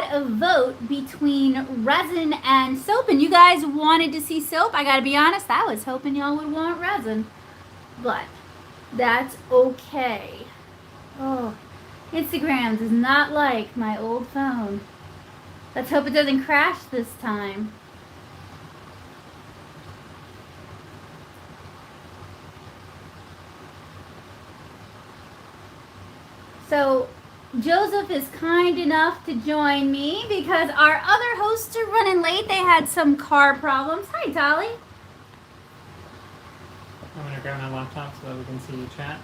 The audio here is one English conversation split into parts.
had a vote between resin and soap, and you guys wanted to see soap. I gotta be honest, I was hoping y'all would want resin, but that's okay. Oh, Instagram does not like my old phone. Let's hope it doesn't crash this time. So Joseph is kind enough to join me because our other hosts are running late. They had some car problems. Hi, Dolly. I'm going to grab my laptop so that we can see you chat.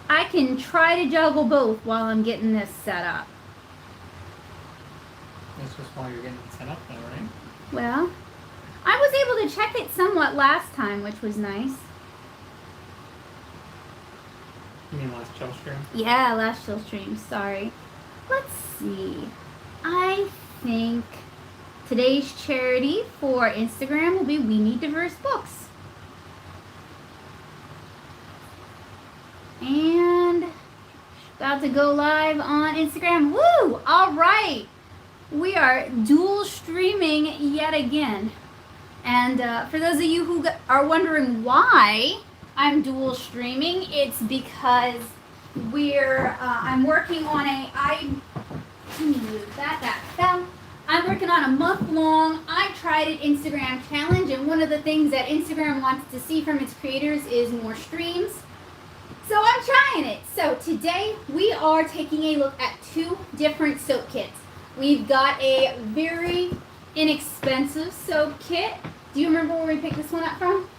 I can try to juggle both while I'm getting this set up. That's just while you're getting it set up though, right? Well, I was able to check it somewhat last time, which was nice. You mean last Chillstream? Yeah, last Chillstream, sorry. Let's see. I think today's charity for Instagram will be We Need Diverse Books. And about to go live on Instagram. Woo! All right. We are dual streaming yet again. And for those of you who are wondering why I'm dual streaming, it's because I'm working on I'm working on a month-long I Tried It Instagram challenge, and one of the things that Instagram wants to see from its creators is more streams. So I'm trying it. So today we are taking a look at 2 different soap kits. We've got a very inexpensive soap kit. Do you remember where we picked this one up from?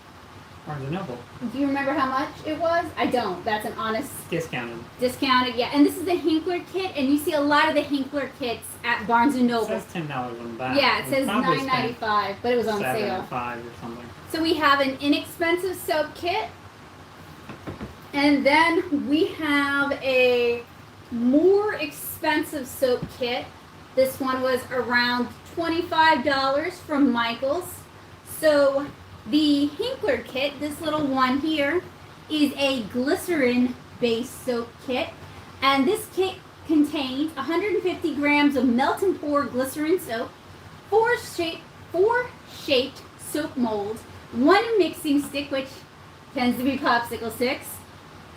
Barnes & Noble. Do you remember how much it was? I don't. That's an honest... Discounted. Discounted, yeah. And this is the Hinkler Kit, and you see a lot of the Hinkler kits at Barnes & Noble. It says $10 on the back. Yeah, it says $9.95, but it was on sale. $7.05 or something. So we have an inexpensive soap kit, and then we have a more expensive soap kit. This one was around $25 from Michael's. So the Hinkler Kit, this little one here, is a glycerin-based soap kit. And this kit contains 150 grams of melt and pour glycerin soap, 4 shaped soap molds, 1 mixing stick, which tends to be popsicle sticks,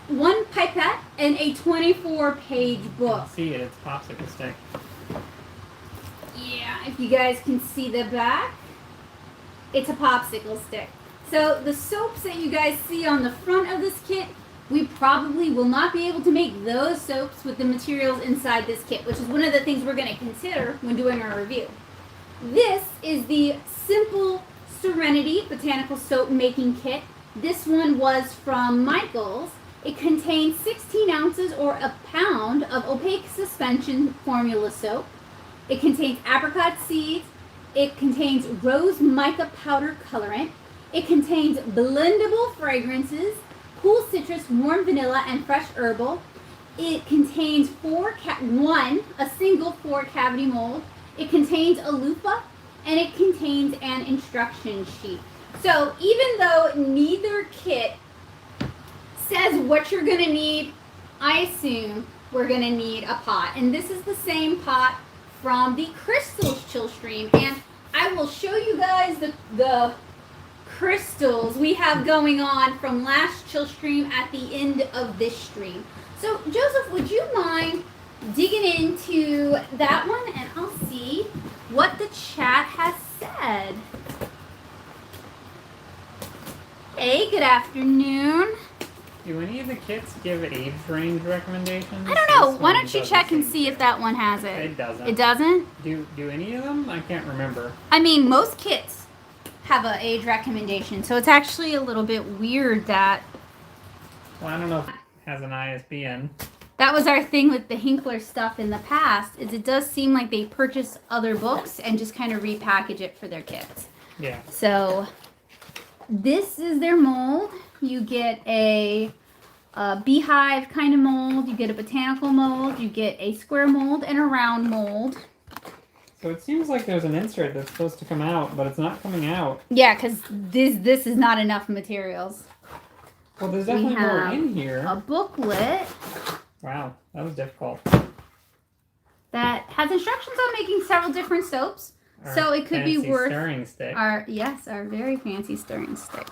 1 pipette, and a 24-page book. See it, it's a popsicle stick. Yeah, if you guys can see the back, it's a popsicle stick. So the soaps that you guys see on the front of this kit, we probably will not be able to make those soaps with the materials inside this kit, which is one of the things we're going to consider when doing our review. This is the Simple Serenity Botanical Soap Making Kit. This one was from Michael's. It contains 16 ounces or a pound of opaque suspension formula soap. It contains apricot seeds. It contains rose mica powder colorant. It contains blendable fragrances, cool citrus, warm vanilla, and fresh herbal. It contains a single 4 cavity mold. It contains a loofah, and it contains an instruction sheet. So even though neither kit says what you're going to need, I assume we're going to need a pot. And this is the same pot from the Crystals Chillstream. And I will show you guys the crystals we have going on from last Chillstream at the end of this stream. So Joseph, would you mind digging into that one, and I'll see what the chat has said. Hey, good afternoon. Do any of the kits give age range recommendations? I don't know. Why don't you check and see if that one has it? It doesn't. It doesn't? Do any of them? I can't remember. I mean, most kits have an age recommendation, so it's actually a little bit weird that... Well, I don't know if it has an ISBN. That was our thing with the Hinkler stuff in the past, is it does seem like they purchase other books and just kind of repackage it for their kits. Yeah. So this is their mold. You get a beehive kind of mold, you get a botanical mold, you get a square mold, and a round mold. So it seems like there's an insert that's supposed to come out, but it's not coming out. Yeah, because this is not enough materials. Well, there's definitely more in here. A booklet. Wow, that was difficult. That has instructions on making several different soaps. Our So it could be fancy worth stirring stick. our very fancy stirring stick.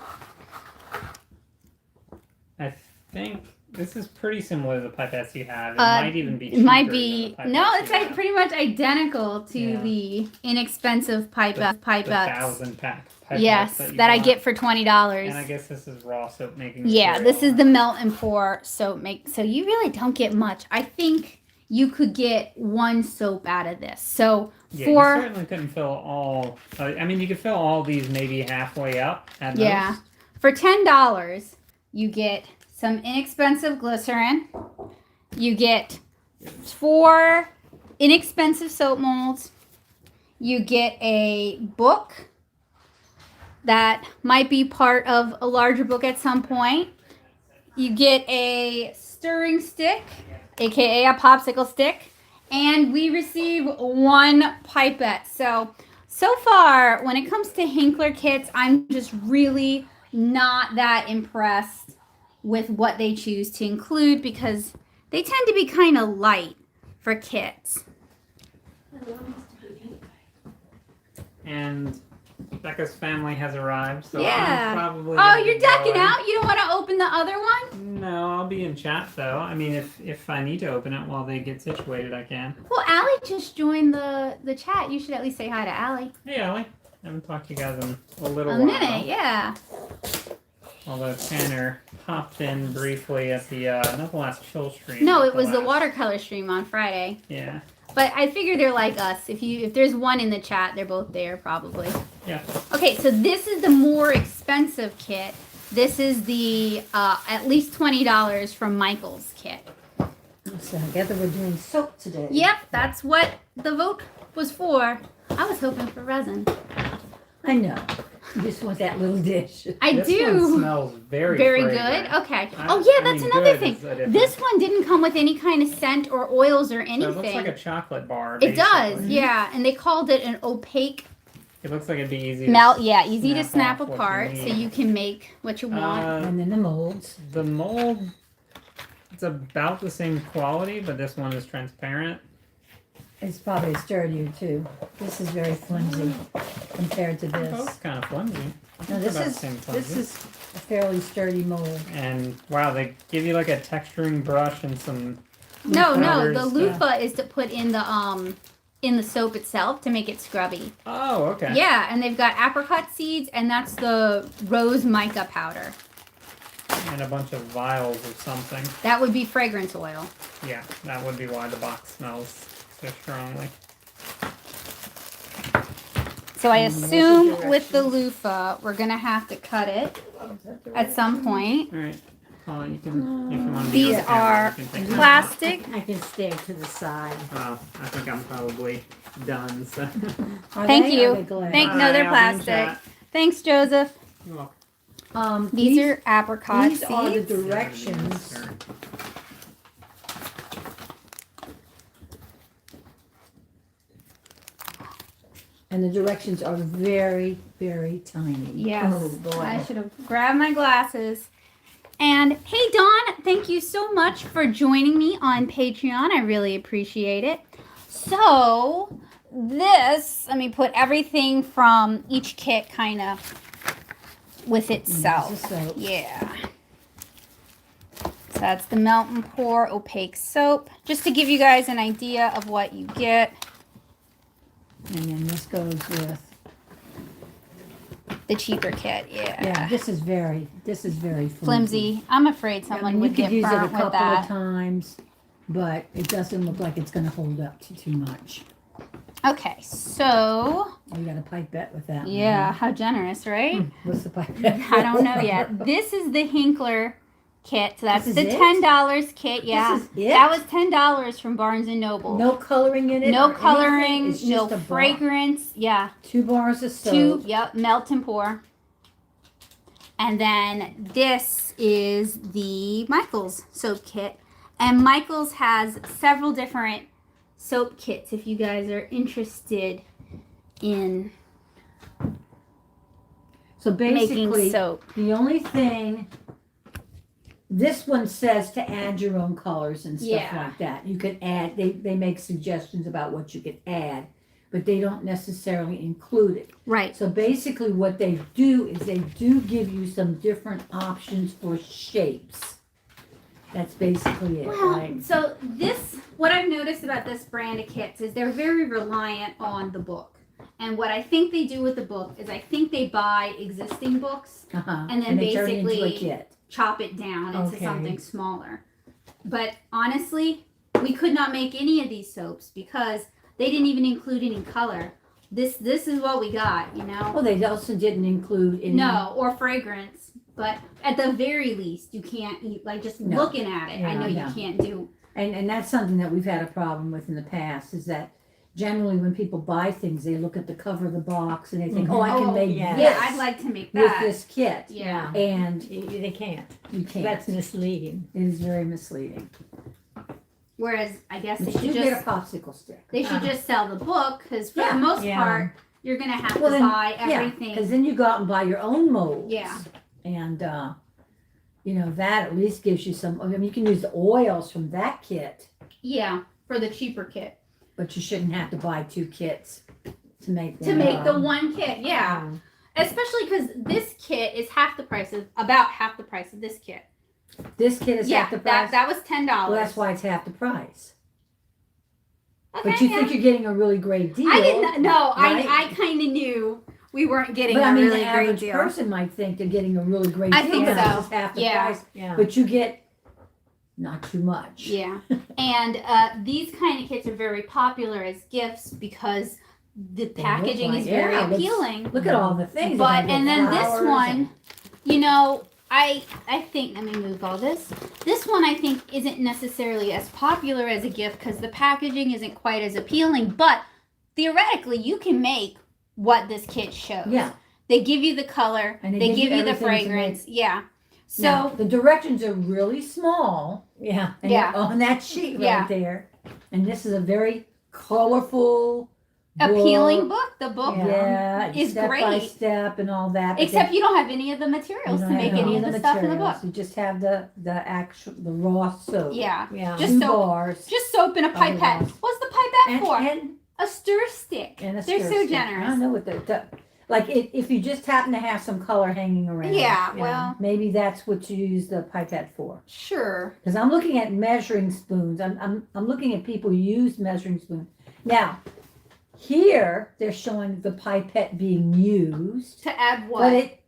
I think this is pretty similar to the pipettes you have. It might even be cheaper It might than be the pipettes no, you it's have. pretty much identical to Yeah. the inexpensive The pipettes. 1,000-pack pipettes Yes, that I bought. get for $20. And I guess this is raw soap making. Yeah, material. this is the melt and pour soap make. So you really don't get much. I think you could get one soap out of this. So Yeah, for you certainly couldn't fill all. I mean, you could fill all these maybe halfway up. At yeah, most. for $10, you get some inexpensive glycerin. You get 4 inexpensive soap molds. You get a book that might be part of a larger book at some point. You get a stirring stick, aka a popsicle stick, and we receive 1 pipette. So far, when it comes to Hinkler kits, I'm just really not that impressed with what they choose to include because they tend to be kind of light for kits. And Becca's family has arrived, so Yeah. I'm probably. Oh, gonna you're be ducking going. out? You don't want to open the other one? No, I'll be in chat though. I mean, if I need to open it while they get situated, I can. Well, Allie just joined the chat. You should at least say hi to Allie. Hey, Allie. I haven't talked to you guys in a little A while. minute, yeah. Although Tanner popped in briefly at the not the last Chillstream. No, but it was the last- watercolor stream on Friday. Yeah. But I figure they're like us. If there's one in the chat, they're both there probably. Yeah. Okay, so this is the more expensive kit. This is the at least $20 from Michael's kit. So I gather we're doing soap today. Yep, that's what the vote was for. I was hoping for resin. I know. You just want that little dish. I This do. one smells very Very fragrant. good. Okay. I- Oh yeah, I that's mean, another good thing. is a difference. This one didn't come with any kind of scent or oils or So anything. it looks like a chocolate bar. It does, basically. yeah. And they called it an opaque It looks like it'd be easy. melt. Yeah, easy to snap off what you apart, so need. you can make what you want. And then the molds. The mold, it's about the same quality, but this one is transparent. It's probably sturdier too. This is very flimsy compared to this. Both kind of flimsy. No, this About the is same this flimsy. is a fairly sturdy mold. And wow, they give you like a texturing brush and some. No, the powders, loofah is to put in the soap itself to make it scrubby. Oh, okay. Yeah, and they've got apricot seeds, and that's the rose mica powder. And a bunch of vials of something. That would be fragrance oil. Yeah, that would be why the box smells so strongly. So I And there's the assume with the directions. loofah, we're gonna have to cut it at some point. All right. Well, you can, if you want to. These are plastic. I can stare to the side. Well, I think I'm probably done. So. Are Thank they? you. Are they glass? No, they're Hi, I'll be in plastic. chat. Thanks, Joseph. You're welcome. These are apricot these are the seeds. directions. And the directions are very, very tiny. Yes. Oh boy. I should have grabbed my glasses. And hey, Dawn, thank you so much for joining me on Patreon. I really appreciate it. So, this, let me put everything from each kit kind of with itself. This is soap. Yeah. So that's the melt and pour opaque soap. Just to give you guys an idea of what you get. And then this goes with. The cheaper kit, yeah. Yeah, this is very Flimsy. I'm afraid I someone mean, would you could get use it a burnt with couple of that. times, but it doesn't look like it's going to hold up to too much. Okay, so Oh, you got a pipette with that one, yeah, huh? how generous, right? What's the pipette? I don't know yet. This is the Hinkler kit. So that's This the is it? $10 kit. Yeah, This is it? that was $10 from Barnes and Noble. No coloring in it. No or coloring, anything? It's no just a bar. fragrance. Yeah, 2 bars of soap. 2. Yep, melt and pour. And then this is the Michael's soap kit, and Michael's has several different soap kits. If you guys are interested in So making basically, soap. the only thing this one says to add your own colors and stuff Yeah. like that. You could add, they make suggestions about what you could add, but they don't necessarily include it. Right. So basically what they do is they do give you some different options for shapes. That's basically it, Well, right? so what I've noticed about this brand of kits is they're very reliant on the book. And what I think they do with the book is I think they buy existing books and then they turn it into a basically kit. chop it down into Okay. something smaller. But honestly, we could not make any of these soaps because they didn't even include any color. This is what we got, you know? Well, they also didn't include any. No, or fragrance. But at the very least, you can't eat, like just No. looking at it, I know No. you can't do. And that's something that we've had a problem with in the past, is that generally when people buy things, they look at the cover of the box and they think, oh, I can make yeah. this Yeah, I'd like to make with that. this kit. Yeah. And They can't. you can't. That's misleading. It is very misleading. Whereas I guess they But you should get a just popsicle stick. sell the book because for Yeah. the most Yeah. part you're gonna have Well, to then, buy everything. because then you go out and buy your own molds. Yeah. And, that at least gives you some, I mean, you can use the oils from that kit, Yeah, for the cheaper kit. but you shouldn't have to buy two kits to make To one. make the one kit, yeah. Especially because this kit is about half the price of this kit. This kit is Yeah, half the price? that was $10. Well, that's why it's half the price. Okay, But you yeah. think you're getting a really great deal. I didn't. No, right? I kind of knew we weren't getting But a I mean, really the great average deal. person might think they're getting a really great I deal. think because so. It's half the Yeah. price, Yeah. but you get not too much. Yeah, and these kind of kits are very popular as gifts because the look packaging like- is very yeah, let's- appealing. Look at all the things. But They have and then this flowers one, you know, I think, let me move all this. This one I think isn't necessarily as popular as a gift because the packaging isn't quite as appealing. But theoretically, you can make what this kit shows. Yeah. They give you the color. And They give you the everything to fragrance. Yeah. So Now, the directions are really small. Yeah. And Yeah. they're on that sheet right Yeah. there. And this is a very colorful, appealing book. The book. Yeah, is step by great. step and all that. but Except they- you don't have any of the you materials don't to have make any of the stuff in the book. materials. You just have the raw soap. Yeah. Yeah. Just Two soap. bars. Just soap and a pipette. Otherwise- What's the pipette for? And A stir stick. a They're stir so stick. generous. I don't know what like if you just happen to have some color hanging around. Yeah, well, Maybe that's what you use the pipette for. sure. Because I'm looking at measuring spoons. I'm looking at people who use measuring spoons. Now, here they're showing the pipette being used, To add but what?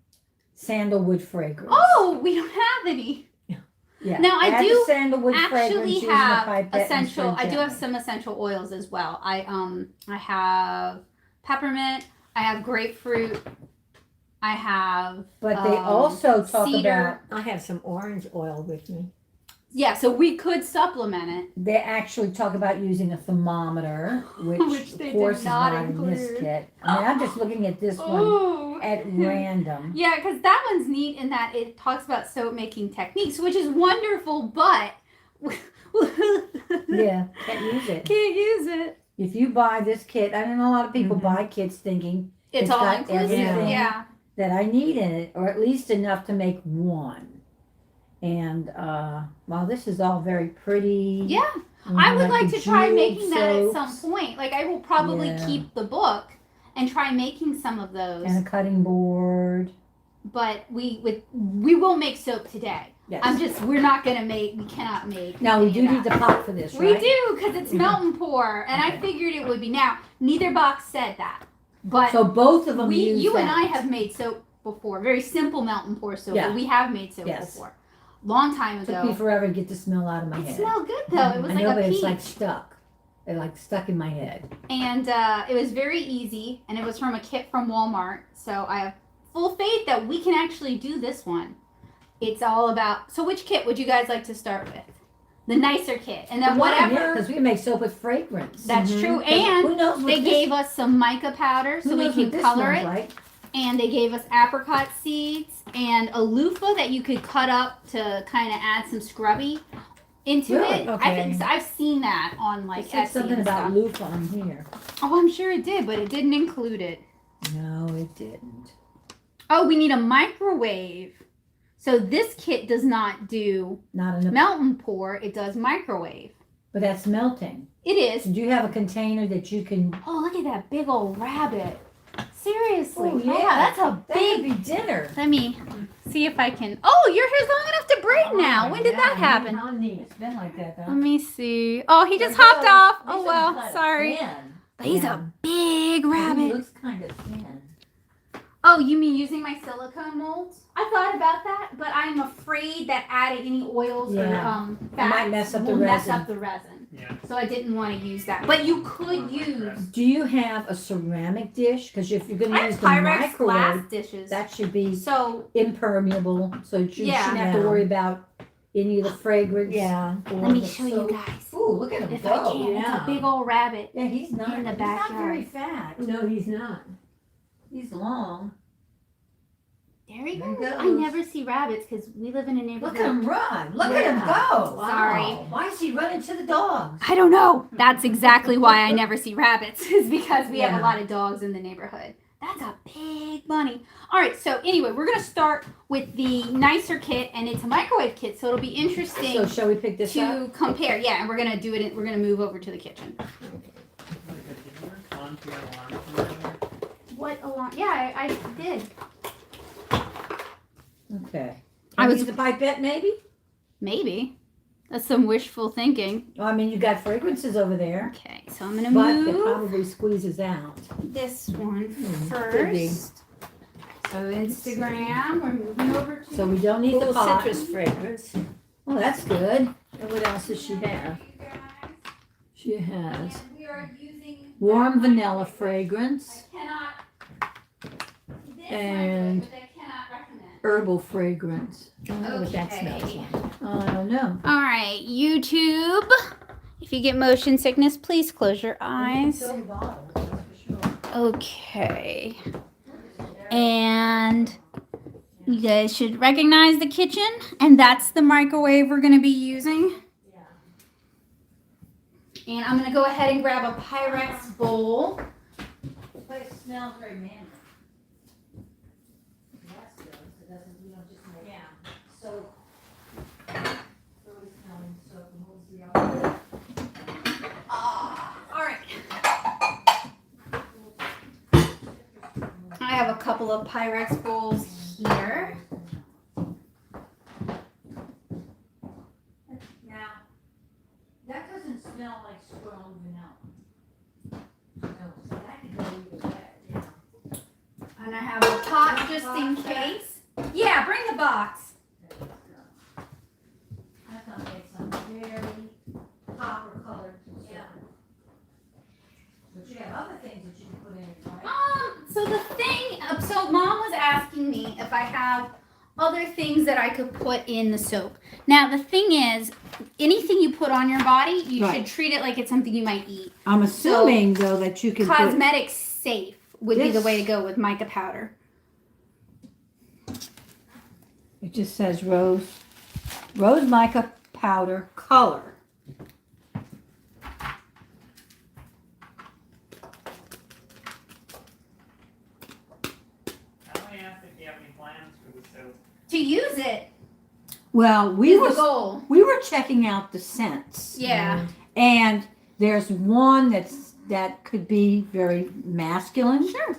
sandalwood fragrance. Oh, we don't have any. yeah. now I Add do the sandalwood fragrance Actually using the have pipette and essential. stir I do have gently. some essential oils as well. I have peppermint. I have grapefruit. I have. But they also talk cedar. about I have some orange oil with me. Yeah, so we could supplement it. they actually talk about using a thermometer, which, Which they of course did not is not in this include. kit. I mean, I'm just looking at this one Oh. at random. Yeah, because that one's neat in that it talks about soap making techniques, which is wonderful, but Yeah, can't use it. can't use it. If you buy this kit, I know a lot of people buy kits thinking It's, It's all got inclusive. everything. Yeah. that I need in it, or at least enough to make one. And while this is all very pretty, Yeah. I would like the to try jeweled making that at some soaps point. Like I will probably Yeah. keep the book and try making some of those. and a cutting board. But we will make soap today. Yes. We're not gonna make. We cannot make. Now we any do of need that. the pot for this, We right? do because it's melt and pour, and I Okay. figured it would be. Now neither box said that, but So both of them use you and that. I have made soap before. Very simple melt and pour soap. Yeah. But we have made soap Yes. before. Long time Took me ago. forever to get the smell out of my It head. smelled good though. It was I like know, a but peach. it's like stuck. It like stuck in my head. And it was very easy, and it was from a kit from Walmart. So I have full faith that we can actually do this one. It's all about. So which kit would you guys like to start with? The nicer kit, and then whatever. because we can make soap with fragrance. That's true. But And who knows what they this, gave us some mica powder so who we knows can what this color smells it. like? And they gave us apricot seeds and a loofah that you could cut up to kind of add some scrubby into Really? it. Okay. I've seen that on like It said Etsy something and about stuff. loofah on here. Oh, I'm sure it did, but it didn't include it. No, it didn't. Oh, we need a microwave. So this kit does not do Not enough, melt and pour, it does microwave. but that's melting. It is. Do you have a container that you can? Oh, look at that big old rabbit. Seriously. Oh, yeah. That's a That big. could be dinner. Let me see if I can. Oh, your hair's long enough to braid now. When did that happen? How neat. It's been like that, Let though. me see. Oh, he just There hopped goes. off. He's Oh, a well. kind of Sorry. thin. But he's Yeah. a big He rabbit. looks kind of thin. Oh, you mean using my silicone molds? I thought about that, but I'm afraid that adding any oils or Yeah. fats might mess up the will mess resin. up the resin. Yeah. So I didn't want to use that. But you could use. Do you have a ceramic dish? Because if you're going I to have use the Pyrex microwave, glass dishes. that should be So impermeable, so you Yeah. shouldn't have to Yeah. worry about any of the fragrance. Yeah. or let me the show you soap. guys. Ooh, look at him If go. I can, it's Yeah. a big old rabbit. Yeah, he's not. in the He's not very backyard. fat. No, he's not. He's long. There he There he goes. I goes. never see rabbits because we live in a Look neighborhood. at him run. Look at him Yeah. go. Sorry. Wow. Why is he running to the dogs? I don't know. That's exactly why I never see rabbits, is because we have Yeah. a lot of dogs in the neighborhood. That's a big bunny. All right, so anyway, we're going to start with the nicer kit, and it's a microwave kit, so it'll be interesting So shall we pick this up? to compare. Yeah, and we're going to do it. We're going to move over to the kitchen. Did you work onto your alarm controller? What alarm? Yeah, I did. Okay. I I was- use a pipette maybe? Maybe. That's some wishful thinking. Oh, I mean, you got fragrances over there, Okay, so I'm going to but it move probably squeezes out. this one could be. first. So Instagram, we're moving over to So we don't need the Little pot. citrus fragrance. Oh, that's good. And what else does she have? She has And we are using Warm vanilla fragrance, I cannot. This And- microwave, I cannot recommend. herbal fragrance. I don't know what that smells Okay. like. I don't know. All right, YouTube. If you get motion sickness, please close your eyes. Okay. And you guys should recognize the kitchen, and that's the microwave we're going to be using. And I'm going to go ahead and grab a Pyrex bowl. This place smells very manly. That's good. So it doesn't, we don't just make soap. Really smelling soap and holds the aroma. All right. I have a couple of Pyrex bowls here. Now, that doesn't smell like strong vanilla. No, so that could go either way, yeah. And I have a pot just in case. Yeah, bring the box. That's gonna make some very copper colored stuff. But you have other things that you can put in it, right? So the thing, so Mom was asking me if I have other things that I could put in the soap. Now the thing is, anything you put on your body, you Right. should treat it like it's something you might eat. I'm assuming though that you can put, Cosmetics safe would be the This- way to go with mica powder. it just says rose mica powder color. I only asked if you have any plans for the soap. To use it Well, we is the were goal. checking out the scents. Yeah. And there's one that could be very masculine. Sure.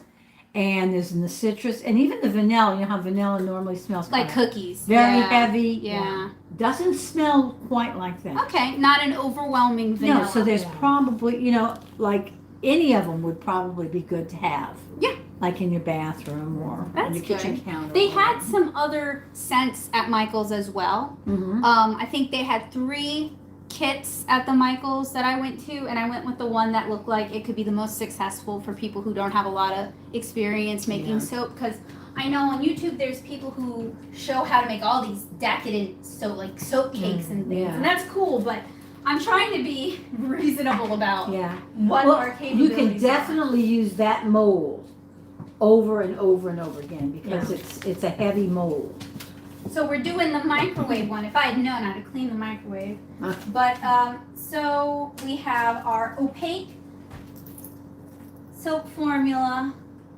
And there's in the citrus and even the vanilla. You know how vanilla normally smells Like kinda cookies. very Yeah. heavy. Yeah. Doesn't smell quite like that. Okay, not an overwhelming vanilla. No, so there's Yeah. probably, like any of them would probably be good to have. Yeah. Like in your bathroom or on That's your kitchen good. counter. They had some other scents at Michael's as well. Mm-hmm. I think they had 3 kits at the Michael's that I went to, and I went with the one that looked like it could be the most successful for people who don't have a lot of experience making Yeah. soap. Because I know on YouTube there's people who show how to make all these decadent soap cakes and things, yeah. and that's cool. But I'm trying to be reasonable about Yeah. what Well, our you capabilities can are. definitely use that mold over and over and over again because it's a heavy mold. So we're doing the microwave one. If I had known how to clean the microwave. Huh. But so we have our opaque soap formula,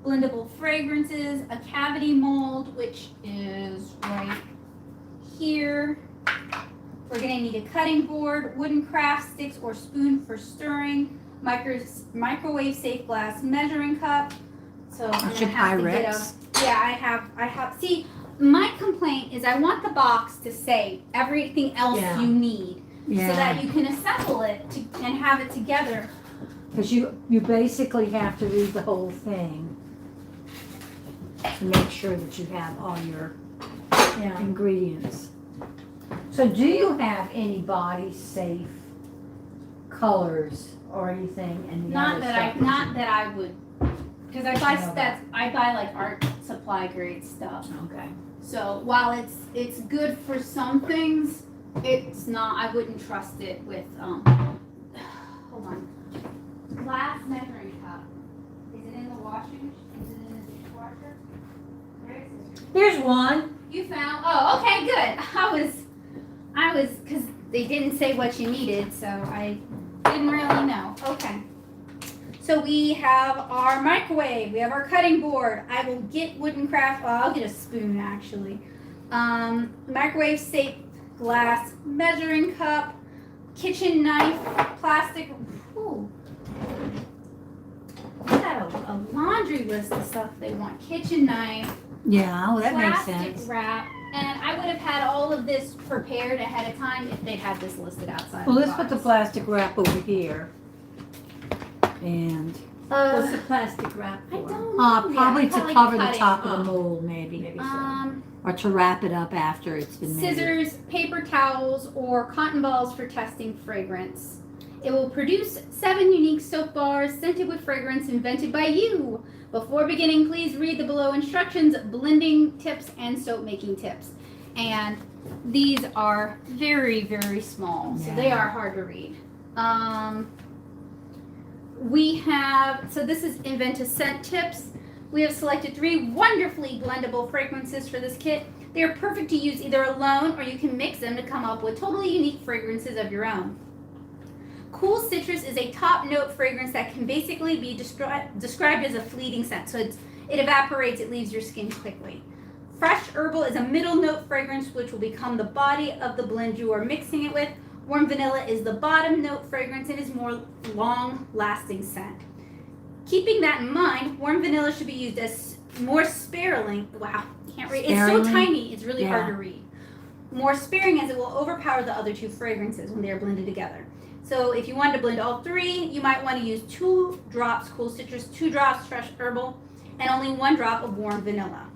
blendable fragrances, a cavity mold, which is right here. We're gonna need a cutting board, wooden craft sticks or spoon for stirring, microwave safe glass measuring cup. So I'm That's gonna your have to get Pyrex. yeah, I have, see, my complaint is I want the box to say everything else Yeah. you need. So Yeah, that you can assemble it and have it together. because you basically have to read the whole thing to make sure that you have all your Yeah. ingredients. So do you have any body safe colors or anything in the Not other that stuff? not that I would, because I buy No. that's I buy like art supply grade stuff. Okay. So while it's good for some things, it's not. I wouldn't trust it with hold on. Glass measuring cup. Is it in the washing? Is it in the dishwasher? Where is it? Here's one. You found? Oh, okay, good. I was, because they didn't say what you needed, so I didn't really know. Okay. So we have our microwave. We have our cutting board. I will get wooden craft. Well, I'll get a spoon actually. Microwave safe glass measuring cup, kitchen knife, plastic. Ooh. They got a laundry list of stuff they want. Kitchen knife. Yeah, well, that makes Plastic sense. wrap, and I would have had all of this prepared ahead of time if they'd had this listed outside. Well, the let's put the box. plastic wrap over here. And, What's the plastic wrap I for? don't know. yet. probably to Probably cover the cutting. top of the Oh. mold, maybe. Maybe so. Or to wrap it up after it's been made. Scissors, paper towels, or cotton balls for testing fragrance. It will produce 7 unique soap bars scented with fragrance invented by you. Before beginning, please read the below instructions, blending tips, and soap making tips. And these are very, very small, so they Yeah. are hard to read. We have, so this is invent a scent tips. We have selected 3 wonderfully blendable fragrances for this kit. They are perfect to use either alone or you can mix them to come up with totally unique fragrances of your own. Cool Citrus is a top note fragrance that can basically be described as a fleeting scent. So it evaporates, it leaves your skin quickly. Fresh Herbal is a middle note fragrance which will become the body of the blend you are mixing it with. Warm Vanilla is the bottom note fragrance and is more long-lasting scent. Keeping that in mind, Warm Vanilla should be used as more sparingly. Wow, can't read. It's so Sparingly? tiny, it's really hard Yeah. to read. More sparing as it will overpower the other 2 fragrances when they are blended together. So if you wanted to blend all 3, you might want to use 2 drops Cool Citrus, 2 drops Fresh Herbal, and only 1 drop of Warm Vanilla.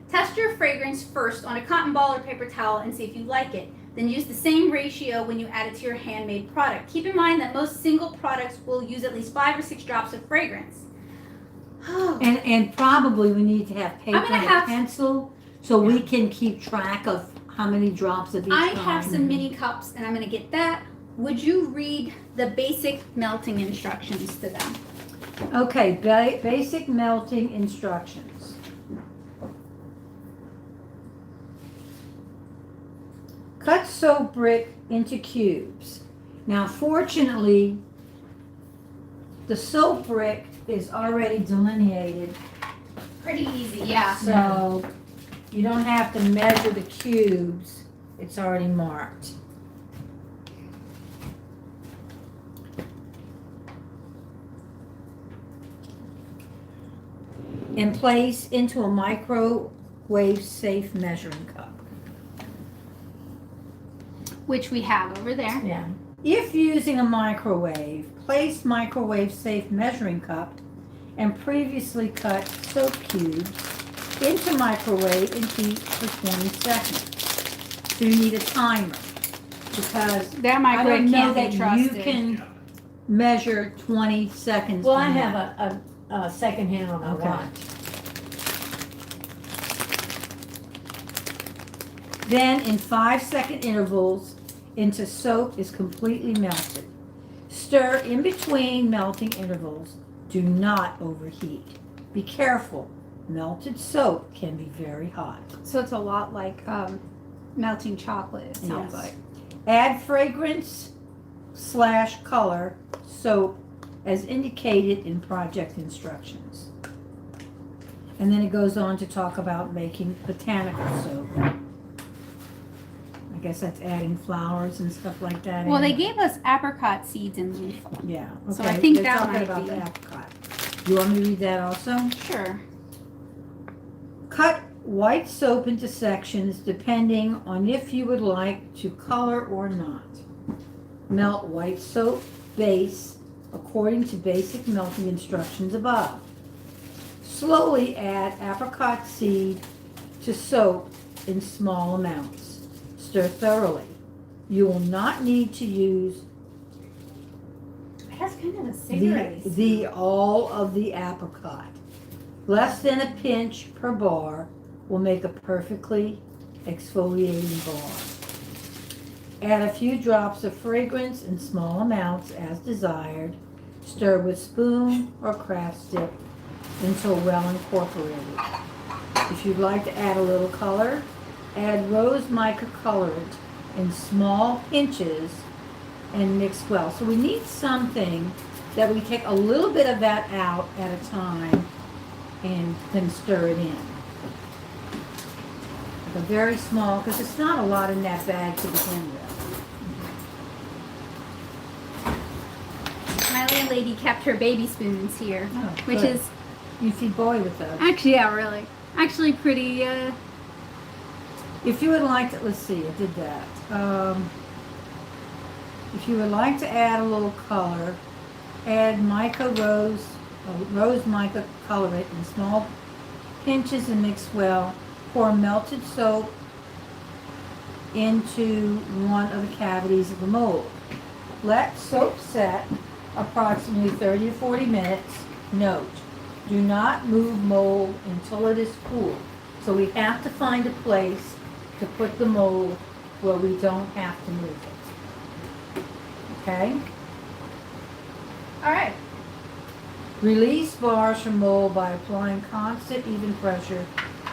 Test your fragrance first on a cotton ball or paper towel and see if you like it. Then use the same ratio when you add it to your handmade product. Keep in mind that most single products will use at least 5 or 6 drops of fragrance. And probably we need to have paper gonna and a have- pencil so we can keep track of how many drops of each I kind. have some mini cups and I'm going to get that. Would you read the basic melting instructions to them? Okay, basic melting instructions. Cut soap brick into cubes. Now, fortunately, the soap brick is already delineated, Pretty easy, yeah. so you don't have to measure the cubes. It's already marked. And place into a microwave safe measuring cup. Which we have over there. Yeah. If using a microwave, place microwave safe measuring cup and previously cut soap cubes into microwave and heat for 20 seconds. So you need a timer because That I microwave don't know can't that be you trusted. can measure 20 seconds. Well, I from have that. a second hand on my Okay. watch. Then in 5-second intervals until soap is completely melted. Stir in between melting intervals. Do not overheat. Be careful. Melted soap can be very hot. So it's a lot like melting chocolate, it sounds Yes. like. Add fragrance/color soap as indicated in project instructions. And then it goes on to talk about making botanical soap. guess that's adding flowers and stuff like that. Well, in. they gave us apricot seeds in leaf. Yeah. Okay. So I think They're that talking might about be. the apricot. You want me to read that also? Sure. Cut white soap into sections depending on if you would like to color or not. Melt white soap base according to basic melting instructions above. Slowly add apricot seed to soap in small amounts. Stir thoroughly. You will not need to use It has kind of a cigarette. the all of the apricot. Less than a pinch per bar will make a perfectly exfoliating bar. Add a few drops of fragrance in small amounts as desired. Stir with spoon or craft stick until well incorporated. If you'd like to add a little color, add rose mica colorant in small pinches and mix well. So we need something that we take a little bit of that out at a time and then stir it in. Like a very small, because it's not a lot in that bag to begin with. My landlady kept her baby spoons here, Oh, which good. is You feed Boy with those. actually, yeah, really. Actually pretty, If you would like to, let's see, I did that. If you would like to add a little color, add rose mica colorant in small pinches and mix well. Pour melted soap into one of the cavities of the mold. Let soap set approximately 30 to 40 minutes. Note, do not move mold until it is cool. So we have to find a place to put the mold where we don't have to move it. Okay? alright. Release bars from mold by applying constant even pressure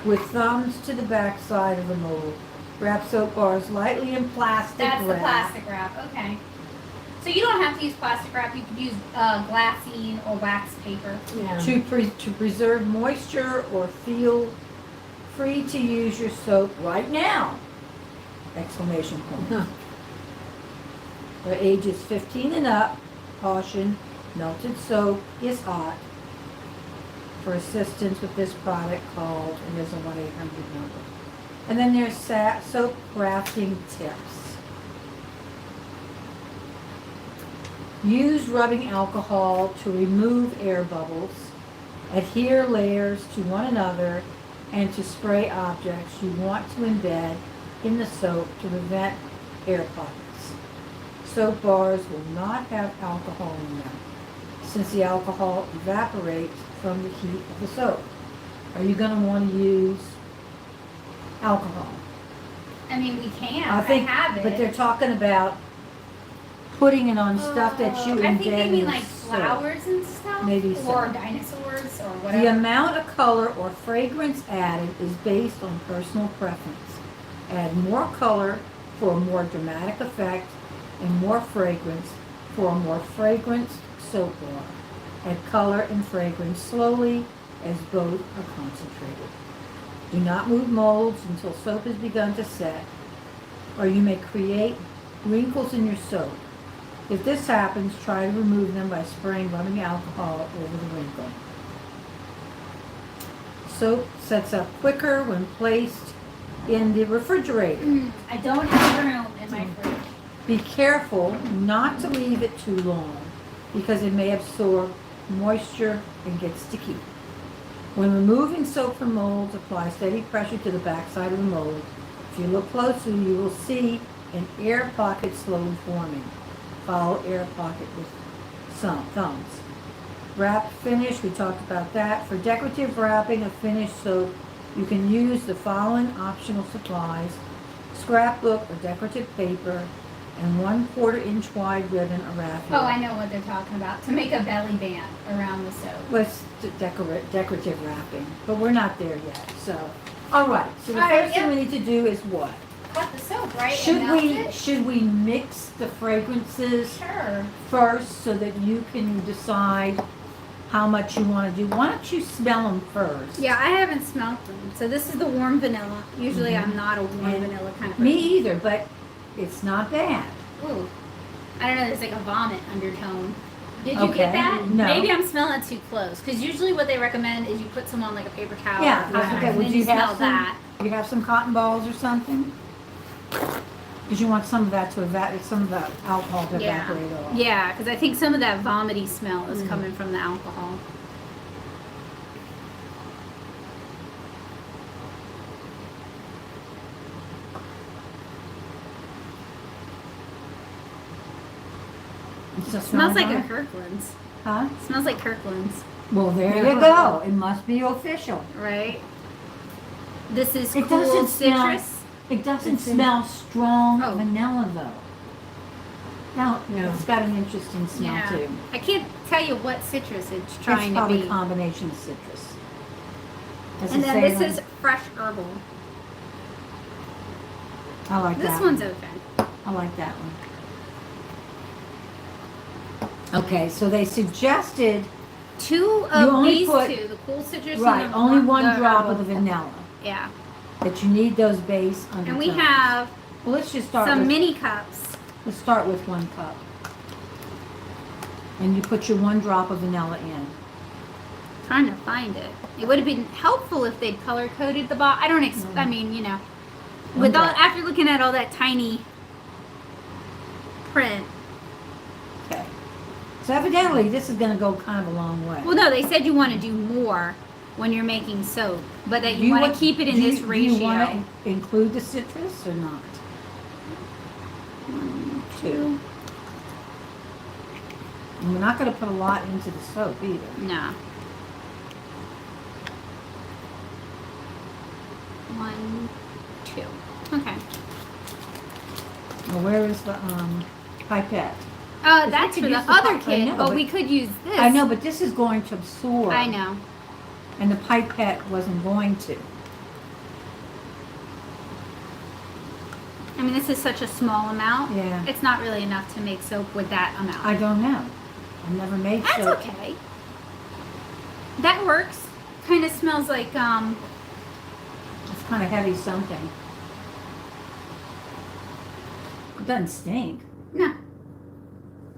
with thumbs to the back side of the mold. Wrap soap bars lightly in plastic That's the wrap. plastic wrap, okay. So you don't have to use plastic wrap, you could use glassine or wax paper. Yeah. To preserve moisture or feel free to use your soap right now! Exclamation point. For ages 15 and up, caution, melted soap is hot. For assistance with this product, called, and there's a 1-800 number. And then there's soap crafting tips. Use rubbing alcohol to remove air bubbles. Adhere layers to one another and to spray objects you want to embed in the soap to prevent air pockets. Soap bars will not have alcohol in them, since the alcohol evaporates from the heat of the soap. Are you going to want to use alcohol? I mean, we can, I think, have it. but they're talking about putting it on stuff that you I embed think they in mean the like soap. flowers and stuff. Maybe so. Or dinosaurs or whatever. The amount of color or fragrance added is based on personal preference. Add more color for a more dramatic effect and more fragrance for a more fragranced soap bar. Add color and fragrance slowly as both are concentrated. Do not move molds until soap has begun to set, or you may create wrinkles in your soap. If this happens, try to remove them by spraying rubbing alcohol over the wrinkle. Soap sets up quicker when placed in the refrigerator. I don't have room in my fridge. Be careful not to leave it too long because it may absorb moisture and get sticky. When removing soap from molds, apply steady pressure to the backside of the mold. If you look closely, you will see an air pocket slowly forming. Follow air pocket with some thumbs. Wrap finish, we talked about that. For decorative wrapping of finished soap, you can use the following optional supplies: scrapbook or decorative paper, and 1/4 inch wide ribbon or raffia. Oh, I know what they're talking about. To make a belly band around the soap. Let's decorative wrapping, but we're not there yet. So, all right. So the All right, first thing we need to do is what? Cut the soap, right? and melt it? Should we mix the fragrances Sure. first so that you can decide how much you want to do? Why don't you smell them first? Yeah, I haven't smelt them. So this is the warm vanilla. Usually I'm not a warm And vanilla kind of Me person. either, but It's not bad. Ooh. I don't know, there's like a vomit undertone. Did you Okay. get that? No. Maybe I'm smelling it too close. Because usually what they recommend is you put some on like a paper towel. Yeah, or that's whatever, okay. and Would then you you smell have some? that. You have some cotton balls or something? Because you want some of that to evaporate, some of the alcohol to Yeah. evaporate off. Yeah, because I think some of that vomity smell is coming from the alcohol. It's just Smells not like a bad. Kirkland's. Huh? Smells like Kirkland's, Well, there you go. It must be official. right? This is It cool doesn't smell- citrus. It doesn't It's in- smell strong Oh. vanilla though. Now, No. it's got an interesting smell Yeah. too. I can't tell you what citrus it's trying It's to probably be. a combination of citrus. Does And it then say this on- is fresh herbal. I like This that one's one. okay. I like that one. Okay, so they suggested, Two You of only these put- two, the cool citrus right, and the only one drop herbal. of the vanilla. Yeah. That you need those base undertones. And we have Well, let's just start some with, mini cups. let's start with 1 cup. And you put your 1 drop of vanilla in. Trying to find it. It would have been helpful if they'd color coded the bottle. I don't. I mean, you know, with all Okay. after looking at all that tiny print. Okay. So evidently, this is going to go kind of a long way. Well, no, they said you want to do more when you're making soap, but that Do you want to keep it in this Do ratio. you want to include the citrus or not? 1, 2. 2. And we're not going to put a lot into the soap either. No. 1, 2. Okay. Well, where is the pipette? Oh, we that's could for the use the other pipe- I kit, know, but but- we could use this. I know, but this is going to absorb. I know. And the pipette wasn't going to. I mean, this is such a small amount. Yeah. It's not really enough to make soap with that amount. I don't know. I've never made That's soap. okay. That works. Kind of smells like It's kind of heavy something. It doesn't stink. no.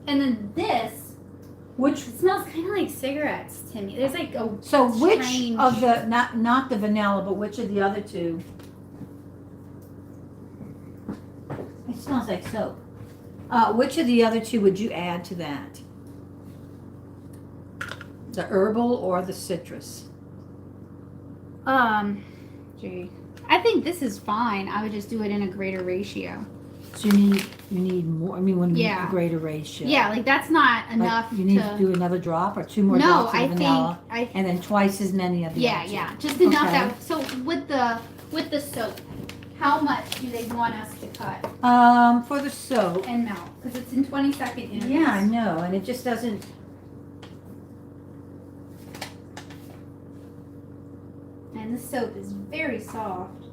And then this, Which it smells kind of like cigarettes to me. There's like a so which strange- of the not the vanilla, but which of the other two? It smells like soap. Which of the other two would you add to that? The herbal or the citrus? Gee, I think this is fine. I would just do it in a greater ratio. So you need more. I mean, when you Yeah. need a greater ratio. Yeah, like that's not Like, enough you need to. to do another drop or 2 more No, drops of I vanilla, think and then twice as many of the Yeah, other two. yeah, just enough Okay. that. So with the soap, how much do they want us to cut For the soap. and melt? Because it's in 20-second intervals. Yeah, I know, and it just doesn't. And the soap is very soft.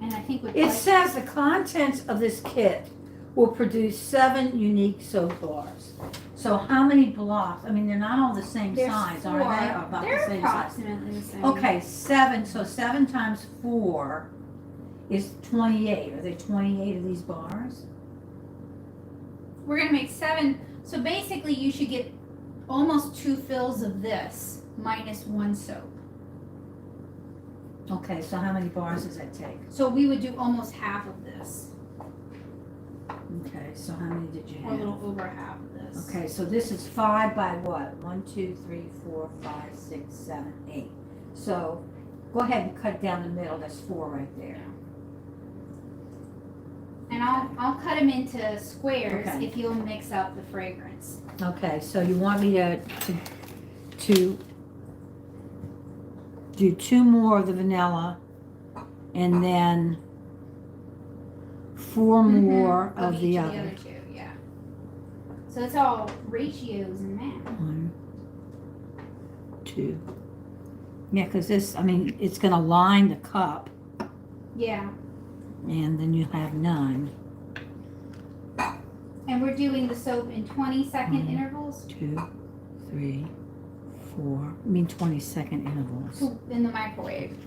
And I think with It like- says the contents of this kit will produce 7 unique soap bars. So how many blocks? I mean, they're not all the same There's size, 4. are they? Or about They're the same size. approximately the same. Okay, 7. So 7 times 4 is 28. Are there 28 of these bars? We're gonna make 7. So basically, you should get almost 2 fills of this minus 1 soap. Okay, so how many bars does that take? So we would do almost half of this, Okay, so how many did you or a have? little over half of this. Okay, so this is 5 by what? 1, 2, 3, 4, 5, 6, 7, 8. So go ahead and cut down the middle. That's 4 right there. And I'll cut them into squares Okay. if you'll mix up the fragrance. Okay, so you want me to do 2 more of the vanilla, and then 4 more of each the of other. 2, yeah. So it's all ratios and math. 1, 2. Yeah, because this, I mean, it's going to line the cup, Yeah. and then you have none. And we're doing the soap in 20-second Mhm. intervals 2, 3, 4. I mean 20-second intervals. in the microwave.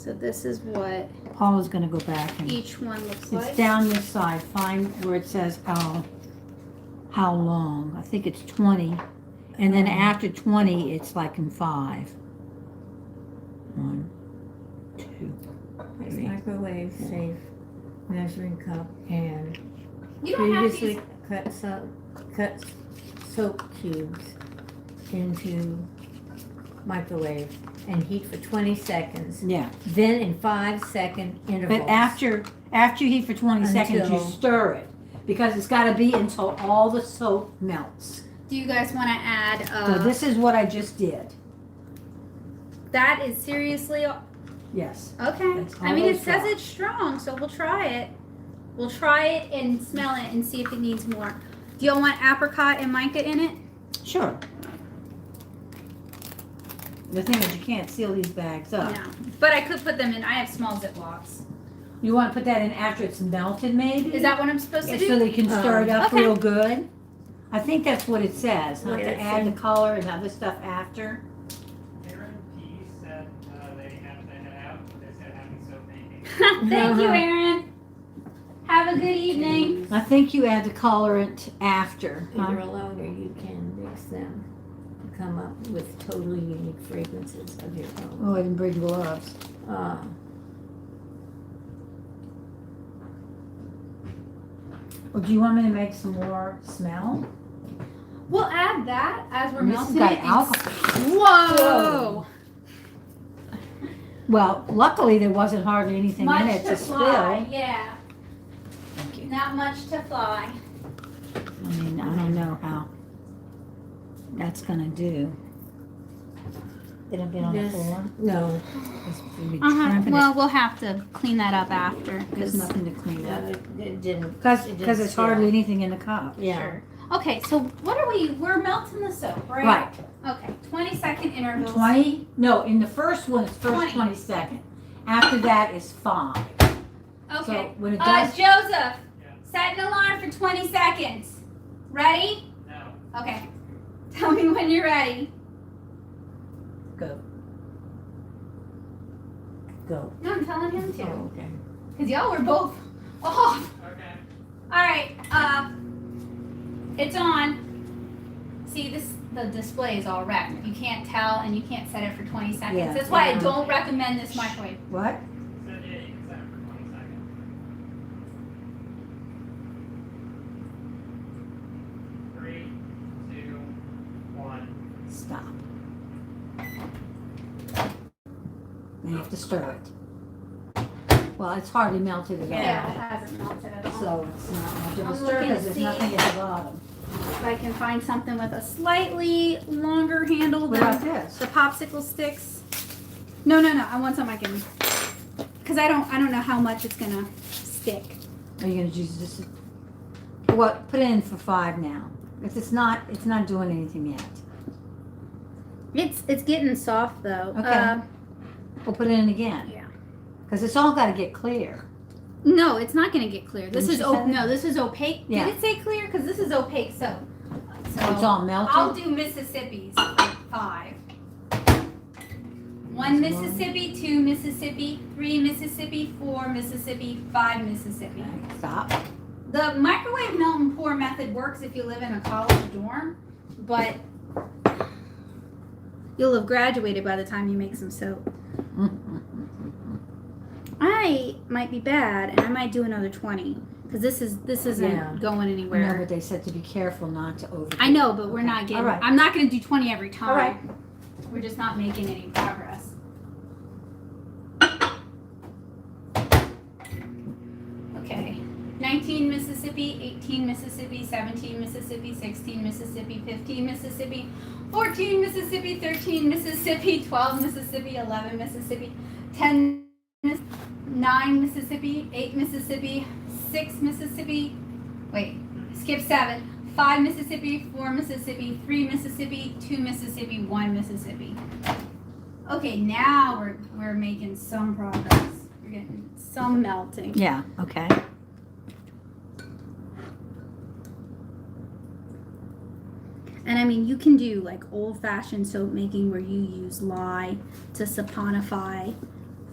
So this is what Paula's gonna go back and each one looks it's like. down this side. Find where it says how long. I think it's 20, and then after 20, it's like in 5. 1, 2, Place 3. microwave safe measuring cup and You don't have previously to. cut soap cubes into microwave and heat for 20 seconds. Yeah, Then in 5-second intervals. but after you heat for 20 seconds, you Until- stir it because it's got to be until all the soap melts. Do you guys want to add? So this is what I just did. That is seriously Yes. okay. That's I mean, it almost says done. it's strong, so we'll try it. We'll try it and smell it and see if it needs more. Do y'all want apricot and mica in it? Sure. The thing is, you can't seal these bags up. No. But I could put them in. I have small Ziplocs. You want to put that in after it's melted, maybe? Is that what I'm supposed to do? So they can stir it up Okay. real good? I think that's what it says, not Wait, to let's add see. the color and other stuff after. Aaron P said they have to head out. They said happy soap making. Thank you, Aaron. Have a good evening. I think you add the colorant after. Either alone or you can mix them to come up with totally unique fragrances of your own. Oh, I didn't bring gloves. Well, do you want me to make some more smell? We'll add that as we're This melting has got it. and- alcohol. Whoa! Well, luckily there wasn't hardly anything in Much it to to fly. spill. Yeah. Thank you. Not much to fly. I mean, I don't know how that's gonna do. Did it get on the Yes. floor? No, Well, we'll have to clean that up after. There's nothing to clean up. it didn't. Because it didn't it's spill. hardly anything in the cup. Yeah. Sure. Okay, so what are we're melting the soap, right? Right. Okay, 20-second intervals. 20? No, in the first one, it's first 20. 20 second. After that is 5. Okay. So when it does, Joseph, Yeah. set an alarm for 20 seconds. Ready? No. Okay. Tell me when you're ready. go. Go. No, I'm telling him to. Oh, okay. Because y'all were both off. Okay. Alright, it's on. See, the display is all wrecked. You can't tell and you can't set it for 20 seconds. Yeah. That's why I Yeah. don't recommend this microwave. What? So yeah, you can set it for 20 seconds. 3, 2, 1. Stop. Then you have to stir it. Well, it's hardly melted at all. Yeah, it hasn't melted at all. So it's not much of I'm a stir looking to because there's see- nothing at the bottom. If I can find something with a slightly longer handle What than about this? the popsicle sticks. No. I want something I can, because I don't know how much it's gonna stick. Are you gonna use this? What? Put it in for 5 now. If it's not doing anything yet. It's getting soft though. Okay. We'll put it in again. Yeah. Because it's all got to get clear. No, it's not gonna get clear. This Didn't is you say that? this is opaque. Yeah. Did it say clear? Because this is opaque soap. So It's all melted. I'll do Mississippi's for 5. 1 Mississippi, 2 Mississippi, 3 Mississippi, 4 Mississippi, 5 Mississippi. Okay, stop. The microwave melt and pour method works if you live in a college dorm, but you'll have graduated by the time you make some soap. I might be bad, and I might do another 20 because this isn't Yeah. going No, anywhere. but they said to be careful not to over. I know, but we're Okay. not getting. All right. I'm not going to do 20 every time. All right. We're just not making any progress. Okay. 19 Mississippi, 18 Mississippi, 17 Mississippi, 16 Mississippi, 15 Mississippi, 14 Mississippi, 13 Mississippi, 12 Mississippi, 11 Mississippi, 10 9 Mississippi, 8 Mississippi, 6 Mississippi, wait, skip 7, 5 Mississippi, 4 Mississippi, 3 Mississippi, 2 Mississippi, 1 Mississippi. Okay, now we're making some progress. We're getting some melting. Yeah. Okay. And I mean, you can do like old-fashioned soap making where you use lye to saponify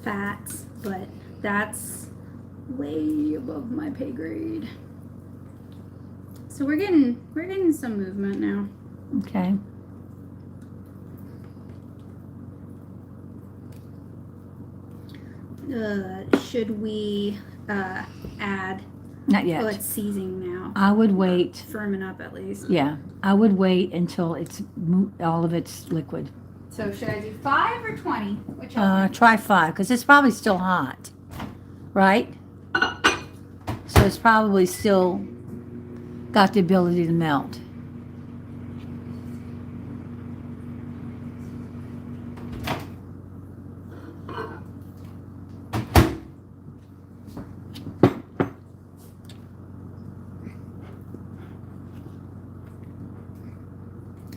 fats, but that's way above my pay grade. So we're getting some movement now. Okay. Should we add? Not yet. Oh, it's seizing now. I would wait. Firming up at least. Yeah, I would wait until all of it's liquid. So should I do 5 or 20? Which one? Try 5 because it's probably still hot, right? So it's probably still got the ability to melt.